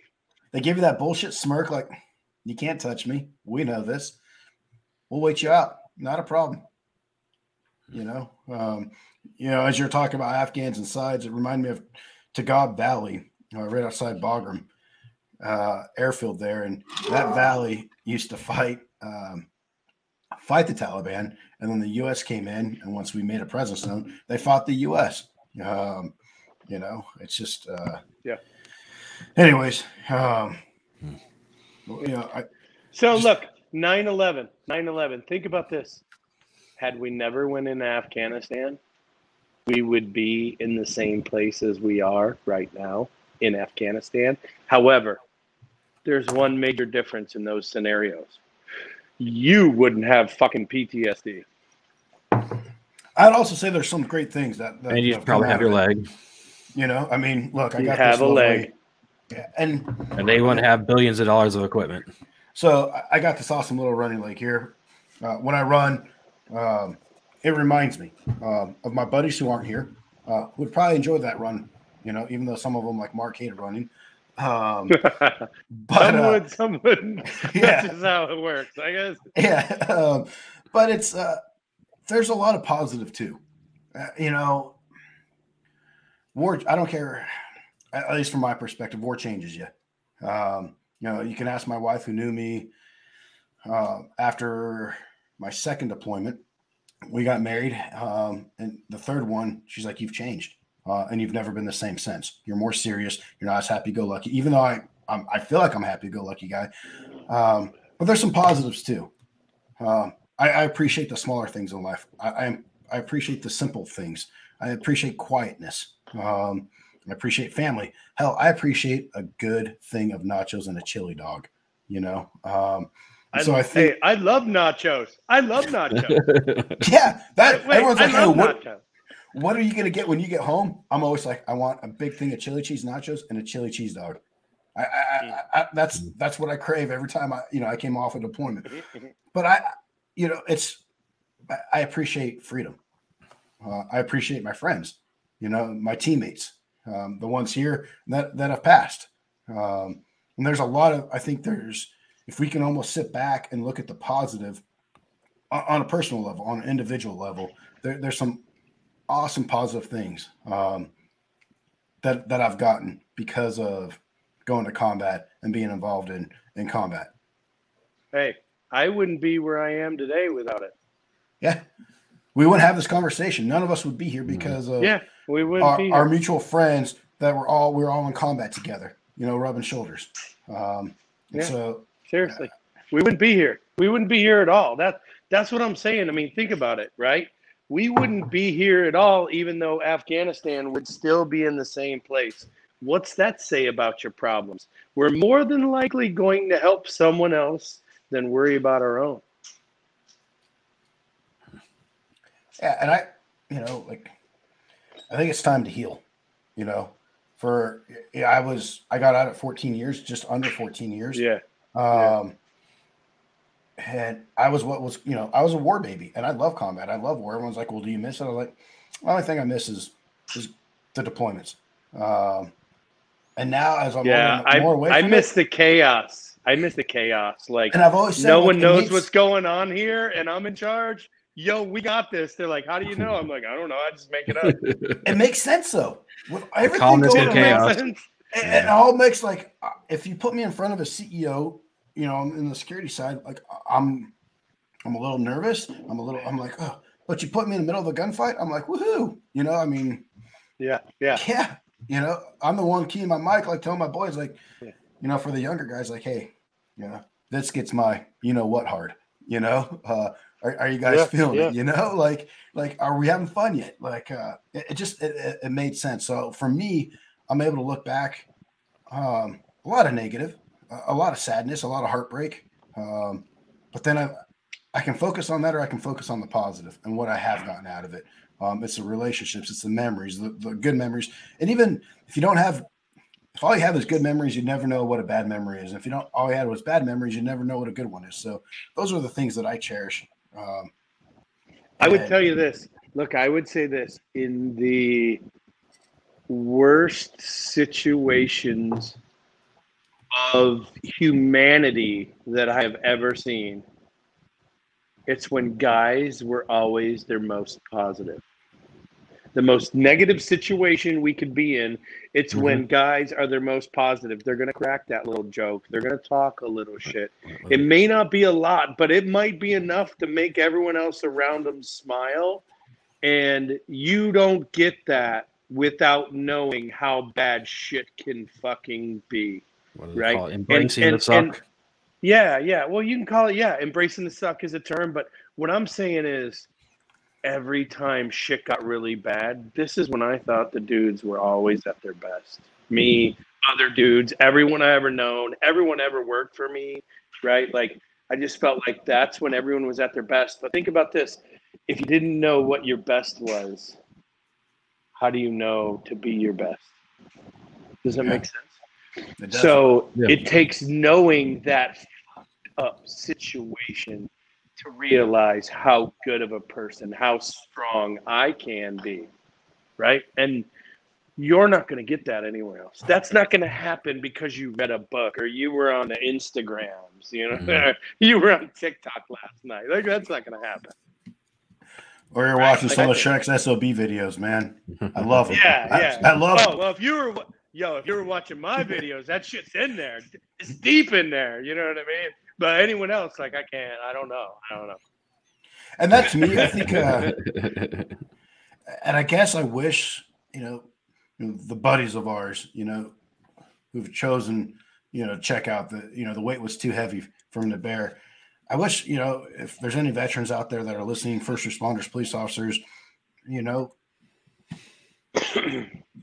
C: They give you that bullshit smirk like, you can't touch me. We know this. We'll wait you out. Not a problem. You know, as you're talking about Afghans and sides, it reminded me of Tagab Valley, right outside Bagram airfield there. And that valley used to fight the Taliban. And then the U.S. came in. And once we made a presence known, they fought the U.S. It's just,
B: yeah.
C: Anyways,
B: look, 9/11. Think about this. Had we never went into Afghanistan, we would be in the same place as we are right now in Afghanistan. However, there's one major difference in those scenarios. You wouldn't have fucking PTSD.
C: I'd also say there's some great things that
A: and you probably have your leg.
C: I mean, look, I
B: you
C: got
B: have a leg.
C: Yeah, and
A: they wouldn't have billions of dollars of equipment.
C: So I got this awesome little running leg here. When I run, it reminds me of my buddies who aren't here, who would probably enjoy that run, even though some of them like Mark hated running. But
B: some would.
C: Yeah.
B: That's just how it works, I guess.
C: Yeah. But it's there's a lot of positive too. War, I don't care. At least from my perspective, war changes you. You can ask my wife who knew me after my second deployment. We got married. And the third one, she's like, you've changed. And you've never been the same since. You're more serious. You're not as happy-go-lucky, even though I feel like I'm a happy-go-lucky guy. But there's some positives too. I appreciate the smaller things in life. I appreciate the simple things. I appreciate quietness. I appreciate family. Hell, I appreciate a good thing of nachos and a chili dog, I think
B: I love nachos.
C: Yeah, everyone's like,
B: nachos.
C: What are you gonna get when you get home? I'm always like, I want a big thing of chili cheese nachos and a chili cheese dog. That's what I crave every time I came off a deployment. But I appreciate freedom. I appreciate my friends, my teammates. The ones here that have passed. And there's a lot of, if we can almost sit back and look at the positive on a personal level, on an individual level, there's some awesome positive things that I've gotten because of going to combat and being involved in combat.
B: Hey, I wouldn't be where I am today without it.
C: Yeah. We wouldn't have this conversation. None of us would be here because of
B: we wouldn't be
C: our mutual friends that we were all in combat together, rubbing shoulders. So
B: seriously, we wouldn't be here. We wouldn't be here at all. That's what I'm saying. I mean, think about it, right? We wouldn't be here at all, even though Afghanistan would still be in the same place. What's that say about your problems? We're more than likely going to help someone else than worry about our own.
C: Yeah, and I think it's time to heal. I got out at 14 years, just under 14 years.
B: Yeah.
C: And I was I was a war baby, and I love combat. I love war. Everyone's like, well, do you miss it? I was like, the only thing I miss is the deployments. And now as I'm more away from
B: miss the chaos. I miss the chaos. Like,
C: and I've always said,
B: no one knows what's going on here, and I'm in charge. Yo, we got this. They're like, how do you know? I'm like, I don't know. I just make it up.
C: It makes sense though. With everything going on, it all makes if you put me in front of a CEO you know, in the security side, like I'm a little nervous. I'm like, oh, but you put me in the middle of a gunfight. I'm like, woohoo. You know, I mean,
B: yeah.
C: You know, I'm the one keying my mic, like telling my boys, like, you know, for the younger guys, like, hey, you know, this gets my, you know what, hard, you know, are you guys feeling it? You know, like, are we having fun yet? Like, it made sense. So for me, I'm able to look back, a lot of negative, a lot of sadness, a lot of heartbreak. But then I can focus on that, or I can focus on the positive and what I have gotten out of it. It's the relationships, it's the memories, the good memories. And even if all you have is good memories, you never know what a bad memory is. If all you had was bad memories, you never know what a good one is. So those are the things that I cherish.
B: I would tell you this. Look, I would say this: in the worst situations of humanity that I have ever seen, it's when guys were always their most positive. The most negative situation we could be in, it's when guys are their most positive. They're going to crack that little joke. They're going to talk a little shit. It may not be a lot, but it might be enough to make everyone else around them smile. And you don't get that without knowing how bad shit can fucking be. Right?
A: Embracing the suck.
B: Yeah. Well, you can call it, embracing the suck is a term. But what I'm saying is, every time shit got really bad, this is when I thought the dudes were always at their best. Me, other dudes, everyone I ever known, everyone ever worked for me, right? Like, I just felt like that's when everyone was at their best. But think about this. If you didn't know what your best was, how do you know to be your best? Does that make sense? So it takes knowing that up situation to realize how good of a person, how strong I can be, right? And you're not going to get that anywhere else. That's not going to happen because you read a book or you were on the Instagrams, you know, you were on TikTok last night. Like, that's not going to happen.
C: Or you're watching some of Shrek's SOB videos, man. I love them. I love them.
B: Well, if you were watching my videos, that shit's in there. It's deep in there. You know what I mean? But anyone else, like, I don't know.
C: And that's me. I think, and I guess I wish, you know, the buddies of ours, you know, who've chosen, you know, check out the weight was too heavy for him to bear. I wish, you know, if there's any veterans out there that are listening, first responders, police officers, you know,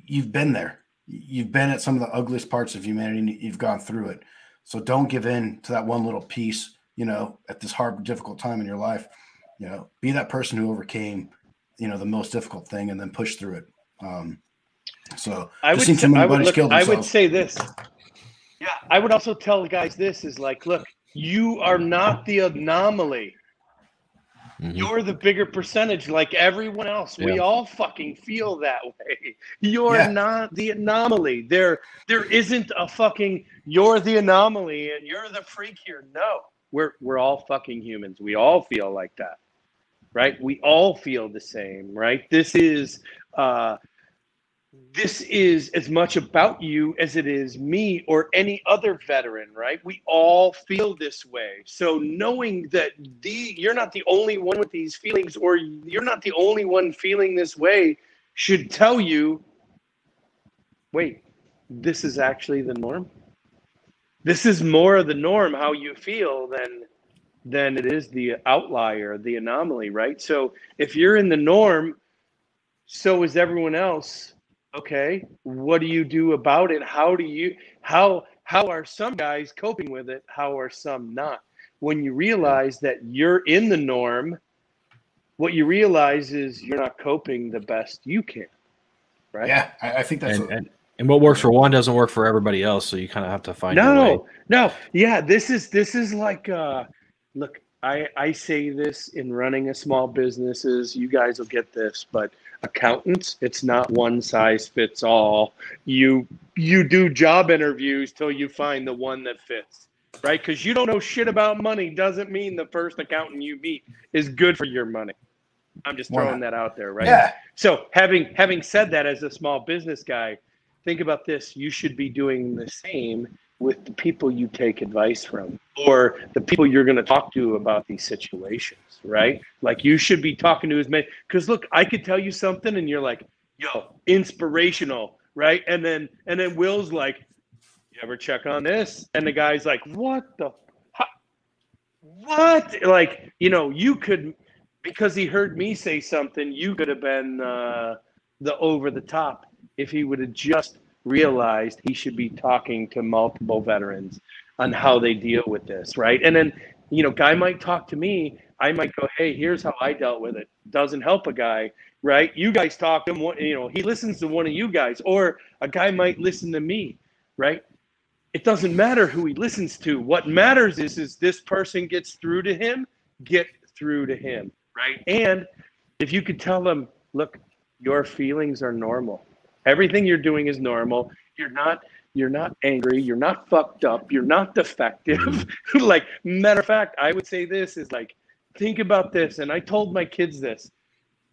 C: you've been there. You've been at some of the ugliest parts of humanity. You've gone through it. So don't give in to that one little piece, you know, at this hard, difficult time in your life. You know, be that person who overcame, you know, the most difficult thing and then push through it. So I would
B: say this. Yeah, I would also tell guys this is like, look, you are not the anomaly. You're the bigger percentage like everyone else. We all fucking feel that way. You're not the anomaly. There isn't a fucking you're the anomaly and you're the freak here. No. We're all fucking humans. We all feel like that. Right? We all feel the same, right? This is as much about you as it is me or any other veteran, right? We all feel this way. So knowing that you're not the only one with these feelings or you're not the only one feeling this way should tell you, wait, this is actually the norm? This is more of the norm, how you feel, than it is the outlier, the anomaly, right? So if you're in the norm, so is everyone else. Okay, what do you do about it? How are some guys coping with it? How are some not? When you realize that you're in the norm, what you realize is you're not coping the best you can, right?
C: Yeah, I think that's
A: and what works for one doesn't work for everybody else, so you kind of have to find your way.
B: No, yeah, this is like look, I say this in running a small businesses. You guys will get this, but accountants, it's not one size fits all. You do job interviews till you find the one that fits, right? Because you don't know shit about money doesn't mean the first accountant you meet is good for your money. I'm just throwing that out there, right?
C: Yeah.
B: So having said that, as a small business guy, think about this. You should be doing the same with the people you take advice from. or the people you're going to talk to about these situations, right? Like you should be talking to as many, because look, I could tell you something and you're like, yo, inspirational, right? And then Will's like, you ever check on this? And the guy's like, what the, what? Like, you know, you could, because he heard me say something, you could have been the over the top if he would have just realized he should be talking to multiple veterans on how they deal with this, right? And then, you know, guy might talk to me, I might go, hey, here's how I dealt with it. Doesn't help a guy, right? You guys talk to him, you know, he listens to one of you guys, or a guy might listen to me, right? It doesn't matter who he listens to. What matters is this person gets through to him, get through to him, right? And if you could tell them, look, your feelings are normal. Everything you're doing is normal. You're not angry. You're not fucked up. You're not defective. Like, matter of fact, I would say this is like, think about this. And I told my kids this.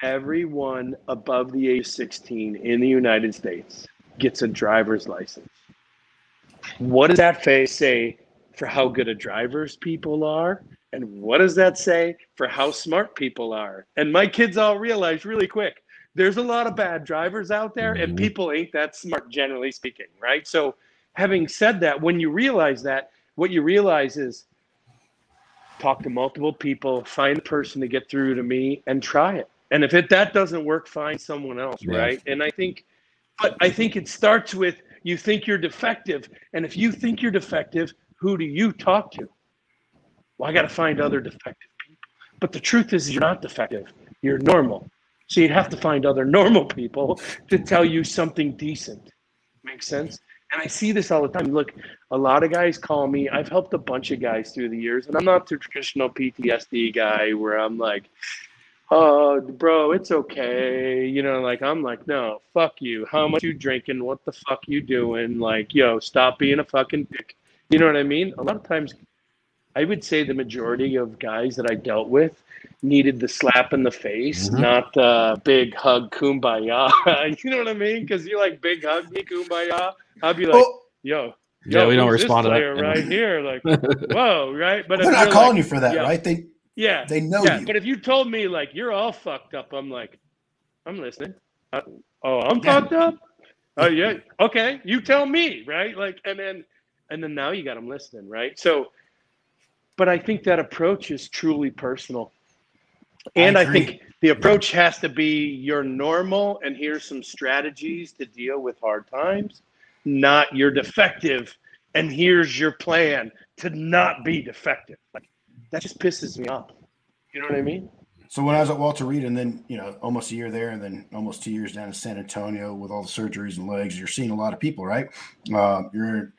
B: Everyone above the age of 16 in the United States gets a driver's license. What does that say for how good of drivers people are? And what does that say for how smart people are? And my kids all realize really quick, there's a lot of bad drivers out there and people ain't that smart, generally speaking, right? So having said that, when you realize that, what you realize is talk to multiple people, find a person to get through to me and try it. And if that doesn't work, find someone else, right? And I think it starts with, you think you're defective. And if you think you're defective, who do you talk to? Well, I got to find other defective people. But the truth is you're not defective. You're normal. So you'd have to find other normal people to tell you something decent. Makes sense? And I see this all the time. Look, a lot of guys call me. I've helped a bunch of guys through the years. And I'm not the traditional PTSD guy where I'm like, oh, bro, it's okay. You know, like, I'm like, no, fuck you. How much you drinking? What the fuck you doing? Like, yo, stop being a fucking dick. You know what I mean? A lot of times, I would say the majority of guys that I dealt with needed the slap in the face, not the big hug, kumbaya. You know what I mean? Because you're like, big hug me, kumbaya. I'd be like, yo,
A: yeah, we don't respond to that
B: right here. Like, whoa, right? But
C: they're not calling you for that, right? They know you.
B: But if you told me like you're all fucked up, I'm like, I'm listening. I'm fucked up. Oh yeah, okay. You tell me, right? Like, and then now you got them listening, right? So, but I think that approach is truly personal, and I think the approach has to be you're normal, and here's some strategies to deal with hard times, not you're defective, and here's your plan to not be defective. Like, that just pisses me off. You know what I mean?
C: So when I was at Walter Reed and then, you know, almost a year there and then almost 2 years down in San Antonio with all the surgeries and legs, you're seeing a lot of people, right? You're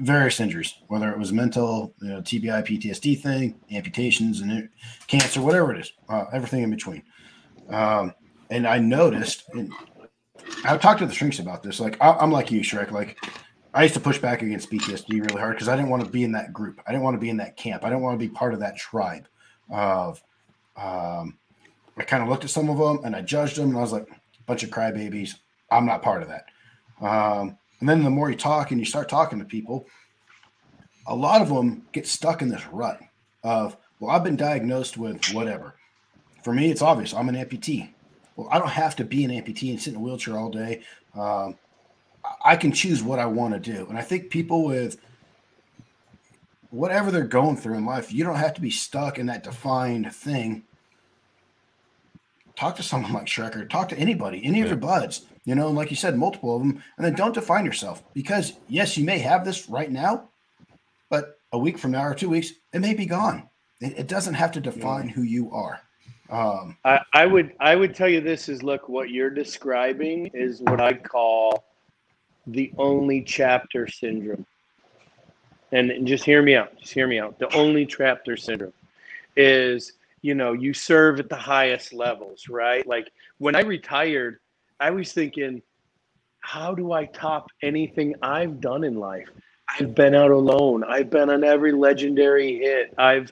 C: various injuries, whether it was mental, you know, TBI, PTSD thing, amputations and cancer, whatever it is, everything in between. And I noticed, and I talked to the shrinks about this. Like, I'm like you, Shrek. Like, I used to push back against PTSD really hard because I didn't want to be in that group. I didn't want to be in that camp. I didn't want to be part of that tribe of I kind of looked at some of them and I judged them and I was like, bunch of crybabies. I'm not part of that. And then the more you talk and you start talking to people, a lot of them get stuck in this rut of, well, I've been diagnosed with whatever. For me, it's obvious. I'm an amputee. Well, I don't have to be an amputee and sit in a wheelchair all day. I can choose what I want to do. And I think people with whatever they're going through in life, you don't have to be stuck in that defined thing. Talk to someone like Shrek, talk to anybody, any of your buds, you know, and like you said, multiple of them, and then don't define yourself because yes, you may have this right now, but a week from now or 2 weeks, it may be gone. It doesn't have to define who you are.
B: I would tell you this is, look, what you're describing is what I call the only chapter syndrome. And just hear me out. Just hear me out. The only chapter syndrome is, you know, you serve at the highest levels, right? Like when I retired, I was thinking, how do I top anything I've done in life? I've been out alone. I've been on every legendary hit. I've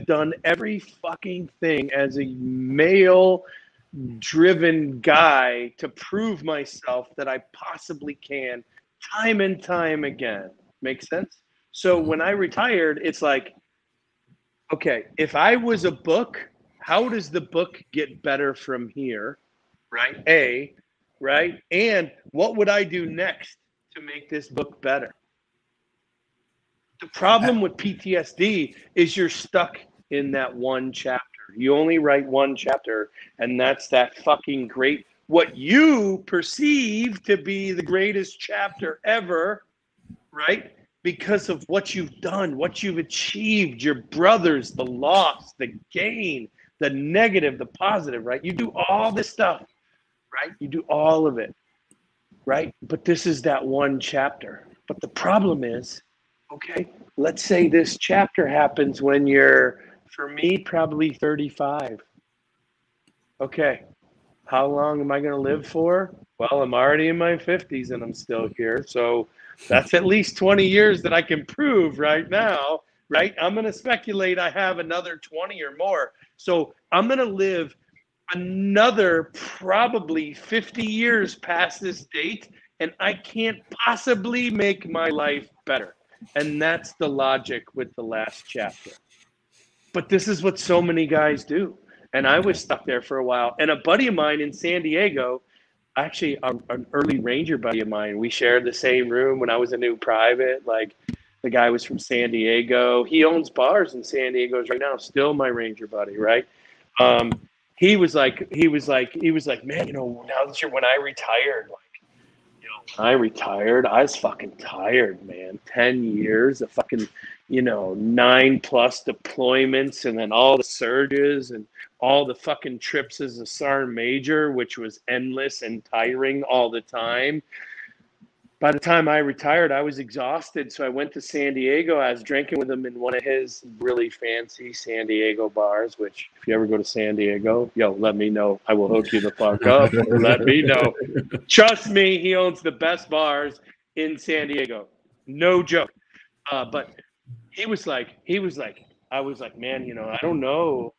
B: done every fucking thing as a male driven guy to prove myself that I possibly can time and time again. Make sense? So when I retired, it's like, okay, if I was a book, how does the book get better from here? Right? Right? And what would I do next to make this book better? The problem with PTSD is you're stuck in that one chapter. You only write one chapter, and that's that fucking great, what you perceive to be the greatest chapter ever, right? Because of what you've done, what you've achieved, your brothers, the loss, the gain, the negative, the positive, right? You do all this stuff, right? You do all of it, right? But this is that one chapter. But the problem is, okay, let's say this chapter happens when you're, for me, probably 35. Okay, how long am I going to live for? Well, I'm already in my 50s and I'm still here. So that's at least 20 years that I can prove right now, right? I'm going to speculate I have another 20 or more. So I'm going to live another probably 50 years past this date, and I can't possibly make my life better. And that's the logic with the last chapter. But this is what so many guys do. And I was stuck there for a while. And a buddy of mine in San Diego, actually an early Ranger buddy of mine, we shared the same room when I was a new private. Like, the guy was from San Diego. He owns bars in San Diego right now, still my Ranger buddy, right? He was like, man, you know, now that when I retired, like, you know, I retired, I was fucking tired, man. 10 years of fucking, you know, 9+ deployments, and then all the surges and all the fucking trips as a Sergeant Major, which was endless and tiring all the time. By the time I retired, I was exhausted. So I went to San Diego. I was drinking with him in one of his really fancy San Diego bars, which if you ever go to San Diego, yo, let me know. I will hook you the fuck up. Let me know. Trust me, he owns the best bars in San Diego. No joke. But he was like, I was like, man, you know, I don't know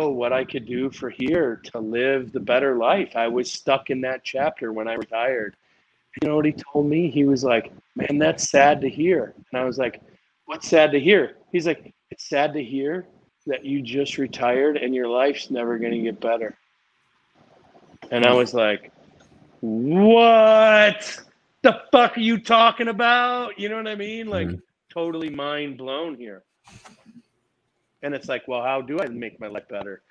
B: what I could do for here to live the better life. I was stuck in that chapter when I retired. You know what he told me? He was like, man, that's sad to hear. And I was like, what's sad to hear? He's like, it's sad to hear that you just retired and your life's never going to get better. And I was like, what the fuck are you talking about? You know what I mean? Like, totally mind blown here. And it's like, well, how do I make my life better?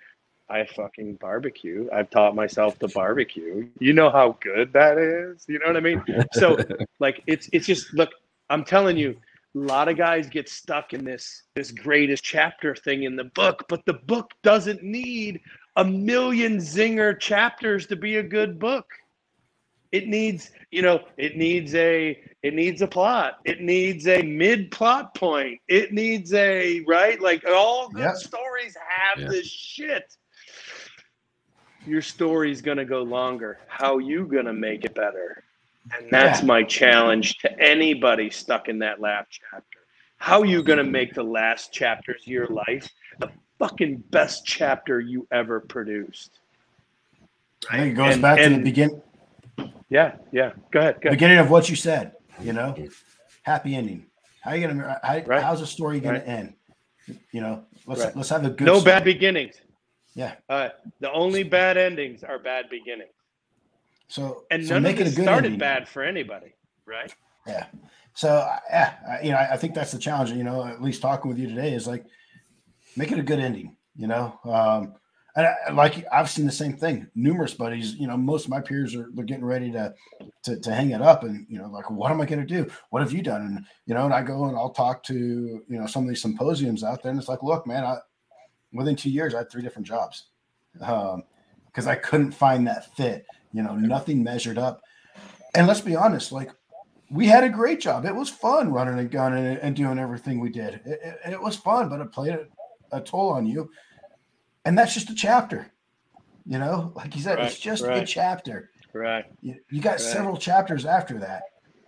B: I fucking barbecue. I've taught myself to barbecue. You know how good that is? You know what I mean? So like, it's just, look, I'm telling you, a lot of guys get stuck in this greatest chapter thing in the book, but the book doesn't need a million zinger chapters to be a good book. It needs, you know, it needs a plot. It needs a mid plot point. It needs a, right? Like, all good stories have this shit. Your story's going to go longer. How you going to make it better? And that's my challenge to anybody stuck in that last chapter. How you going to make the last chapters of your life the fucking best chapter you ever produced?
C: I think it goes back to the beginning.
B: Yeah. Go ahead.
C: Beginning of what you said, you know, happy ending. How's the story going to end? You know, let's have a good story.
B: Bad beginnings.
C: Yeah.
B: The only bad endings are bad beginnings. And none of it started bad for anybody, right?
C: Yeah. So, you know, I think that's the challenge, you know, at least talking with you today is like, make it a good ending, you know? And I've seen the same thing. Numerous buddies, you know, most of my peers they're getting ready to hang it up, and you know, like, what am I going to do? What have you done? And you know, and I go and I'll talk to, you know, some of these symposiums out there, and it's like, look, man, within 2 years I had 3 different jobs because I couldn't find that fit. You know, nothing measured up. And let's be honest, like, we had a great job. It was fun running a gun and doing everything we did. It was fun, but it played a toll on you. And that's just a chapter, you know, like you said, it's just a chapter.
B: Right.
C: You got several chapters after that.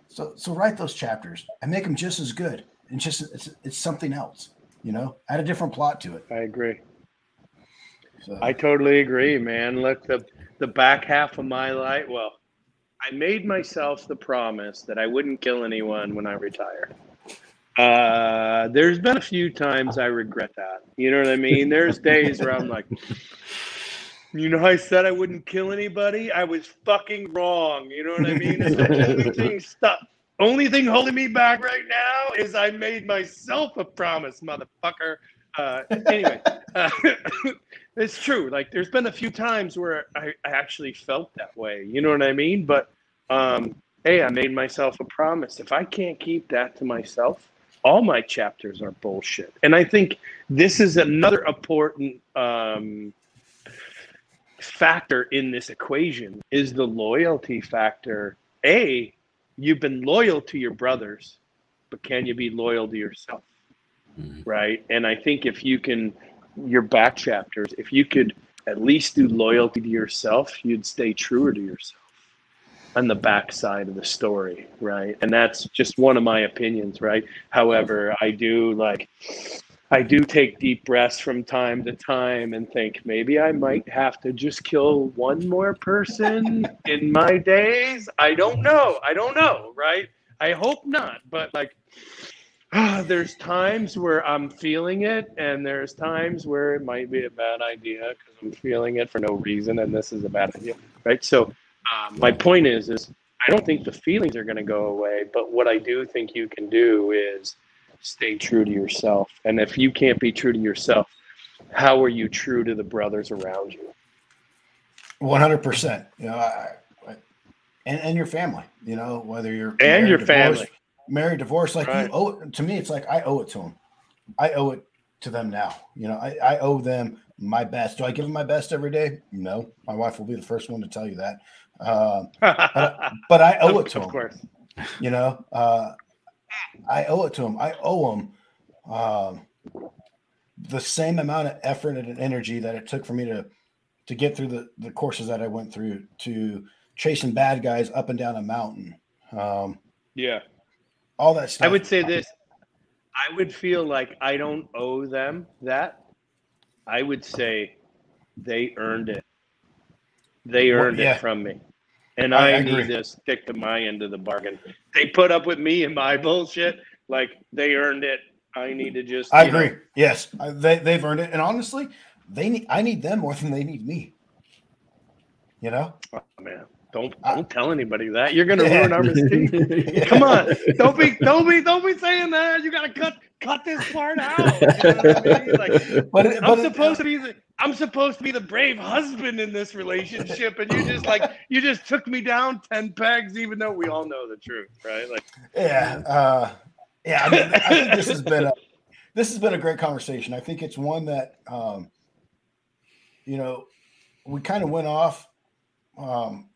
C: So write those chapters and make them just as good. And just, it's something else, you know, add a different plot to it.
B: I agree. So. I totally agree, man. Look, the back half of my life, well, I made myself the promise that I wouldn't kill anyone when I retire. There's been a few times I regret that. You know what I mean? There's days where I'm like, you know, I said I wouldn't kill anybody. I was fucking wrong. You know what I mean? It's the only thing holding me back right now is I made myself a promise, motherfucker. Anyway, it's true. Like, there's been a few times where I actually felt that way. You know what I mean? But hey, I made myself a promise. If I can't keep that to myself, all my chapters are bullshit. And I think this is another important factor in this equation is the loyalty factor. You've been loyal to your brothers, but can you be loyal to yourself? Right? And I think if you can, your back chapters, if you could at least do loyalty to yourself, you'd stay truer to yourself on the back side of the story, right? And that's just one of my opinions, right? However, I do take deep breaths from time to time and think maybe I might have to just kill one more person in my days. I don't know, right? I hope not, but like, there's times where I'm feeling it, and there's times where it might be a bad idea because I'm feeling it for no reason, and this is a bad idea, right? So my point is I don't think the feelings are going to go away, but what I do think you can do is stay true to yourself. And if you can't be true to yourself, how are you true to the brothers around you?
C: 100%. You know, and your family. You know, whether you're
B: and your family.
C: Married, divorced, like
B: right.
C: You owe it to me. It's like I owe it to them. I owe it to them now. You know, I owe them my best. Do I give them my best every day? No. My wife will be the first one to tell you that. But I owe it to them. Of course. You know, I owe it to them. I owe them the same amount of effort and energy that it took for me to get through the courses that I went through, to chasing bad guys up and down a mountain.
B: Yeah.
C: All that stuff.
B: I would say this. I would feel like I don't owe them that. I would say they earned it. They earned it from me. And I need to stick to my end of the bargain. They put up with me and my bullshit. Like, they earned it. I need to just.
C: I agree. Yes. They've earned it. And honestly, I need them more than they need me. You know?
B: Oh, man. Don't tell anybody that. You're gonna ruin our mystique. Come on, don't be saying that. You gotta cut this part out. You know what I mean? Like, I'm supposed to be the brave husband in this relationship, and you just took me down 10 pegs, even though we all know the truth, right? Like,
C: yeah. I mean, I think this has been a great conversation. I think it's one that you know, we kind of went off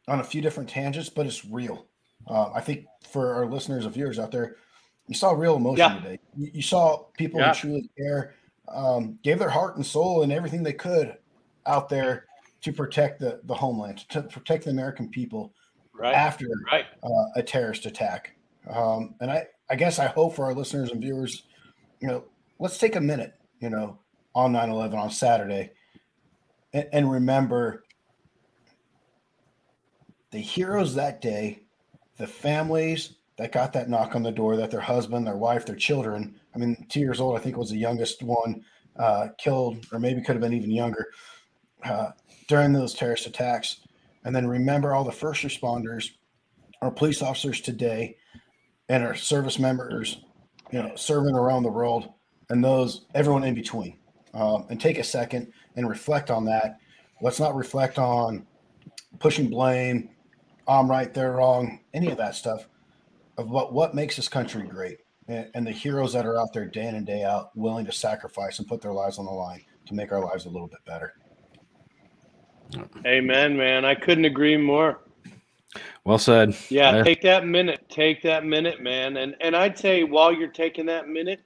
C: on a few different tangents, but it's real. I think for our listeners and viewers out there, you saw real emotion today. You saw people who truly care, gave their heart and soul and everything they could out there to protect the homeland, to protect the American people after a terrorist attack. And I guess I hope for our listeners and viewers, you know, let's take a minute, you know, on 9/11 on Saturday and remember the heroes that day, the families that got that knock on the door, that their husband, their wife, their children, I mean, 2 years old, I think was the youngest one, killed, or maybe could have been even younger, during those terrorist attacks. And then remember all the first responders, our police officers today, and our service members, you know, serving around the world, and everyone in between. And take a second and reflect on that. Let's not reflect on pushing blame, I'm right, they're wrong, any of that stuff, of what makes this country great, and the heroes that are out there day in and day out willing to sacrifice and put their lives on the line to make our lives a little bit better.
B: Amen, man. I couldn't agree more.
A: Well said.
B: Yeah, take that minute, man. And I'd say while you're taking that minute,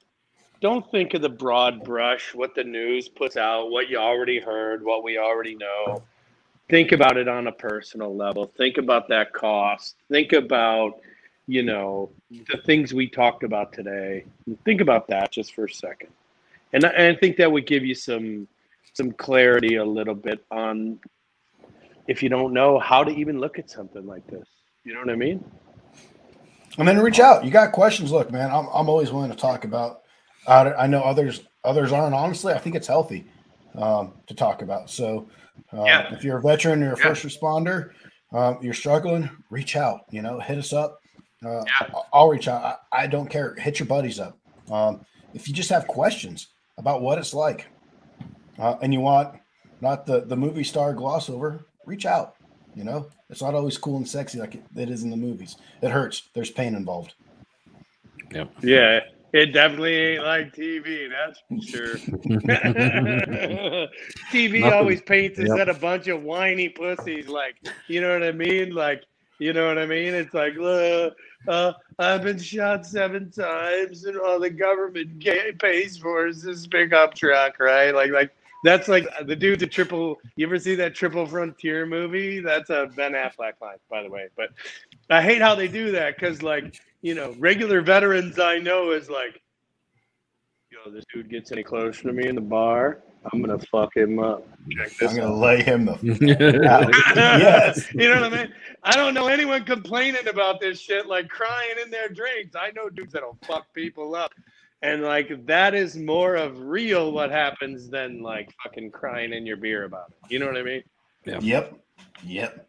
B: don't think of the broad brush, what the news puts out, what you already heard, what we already know. Think about it on a personal level. Think about that cost. Think about, you know, the things we talked about today. Think about that just for a second. And I think that would give you some clarity a little bit on, if you don't know how to even look at something like this. You know what I mean?
C: And then reach out. You got questions? Look, man, I'm always willing to talk about it. I know others aren't. Honestly, I think it's healthy to talk about. So if you're a veteran or a first responder, you're struggling, reach out. Hit us up. I'll reach out. I don't care. Hit your buddies up. If you just have questions about what it's like, and you want not the movie star gloss over, reach out. It's not always cool and sexy like it is in the movies. It hurts. There's pain involved.
A: Yep.
B: Yeah, it definitely ain't like TV, that's for sure. TV always paints us at a bunch of whiny pussies, like, you know what I mean? Like, you know what I mean? It's like, I've been shot 7 times, and all the government pays for is this pickup truck, right? Like that's like the dude's a triple. You ever see that Triple Frontier movie? That's a Ben Affleck line, by the way. But I hate how they do that because, like, regular veterans I know is like, this dude gets any closer to me in the bar, I'm gonna fuck him up. Check this
C: I'm
B: out.
C: gonna lay him the out. Yes.
B: You know what I mean? I don't know anyone complaining about this shit, like crying in their drinks. I know dudes that'll fuck people up. And like that is more of real what happens than like fucking crying in your beer about it. You know what I mean?
C: Yeah. Yep.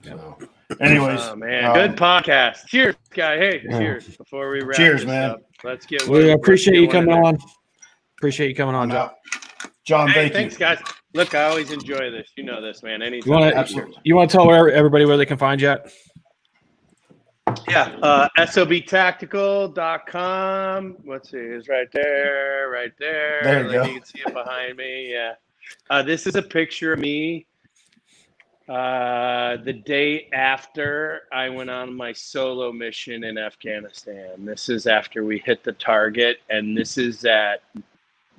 C: So, anyways,
B: oh man, good podcast. Cheers, guy. Hey, cheers before we wrap.
C: Cheers,
B: this
C: man.
B: up. Let's get.
A: We appreciate you coming on. Appreciate you coming on, John.
C: John,
B: Hey,
C: thank
B: thanks,
C: you.
B: guys. Look, I always enjoy this. You know this, man. Anytime.
A: You want to tell everybody where they can find you at?
B: Yeah, sobtactical.com. Let's see, it's right there.
C: There you go.
B: You can see it behind me. Yeah. This is a picture of me the day after I went on my solo mission in Afghanistan. This is after we hit the target, and this is at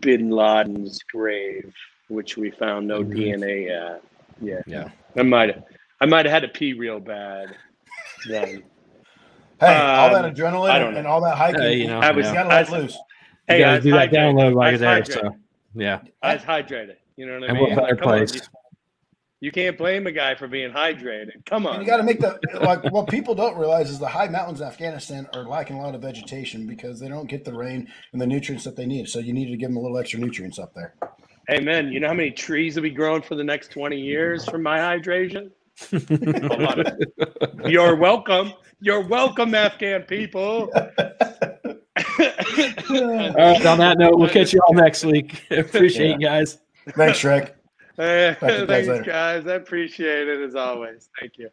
B: Bin Laden's grave, which we found no DNA at. Yeah. I might have had to pee real bad then.
C: Hey, all that adrenaline and all that hiking,
A: you
C: gotta let loose.
A: You gotta do that download while you're there.
B: Hydrated.
A: So yeah,
B: I was hydrated. You know what I
A: and
B: mean?
A: what better
B: Come on,
A: place?
B: you can't blame a guy for being hydrated. Come on.
C: And you got to make what people don't realize is the high mountains of Afghanistan are lacking a lot of vegetation because they don't get the rain and the nutrients that they need. So you need to give them a little extra nutrients up there.
B: Amen. You know how many trees will be growing for the next 20 years from my hydration? A lot of it. You're welcome. You're welcome, Afghan people.
A: All right, on that note, we'll catch you all next week. Appreciate you guys.
C: Thanks, Shrek.
B: Thanks, guys. I appreciate it as always. Thank you.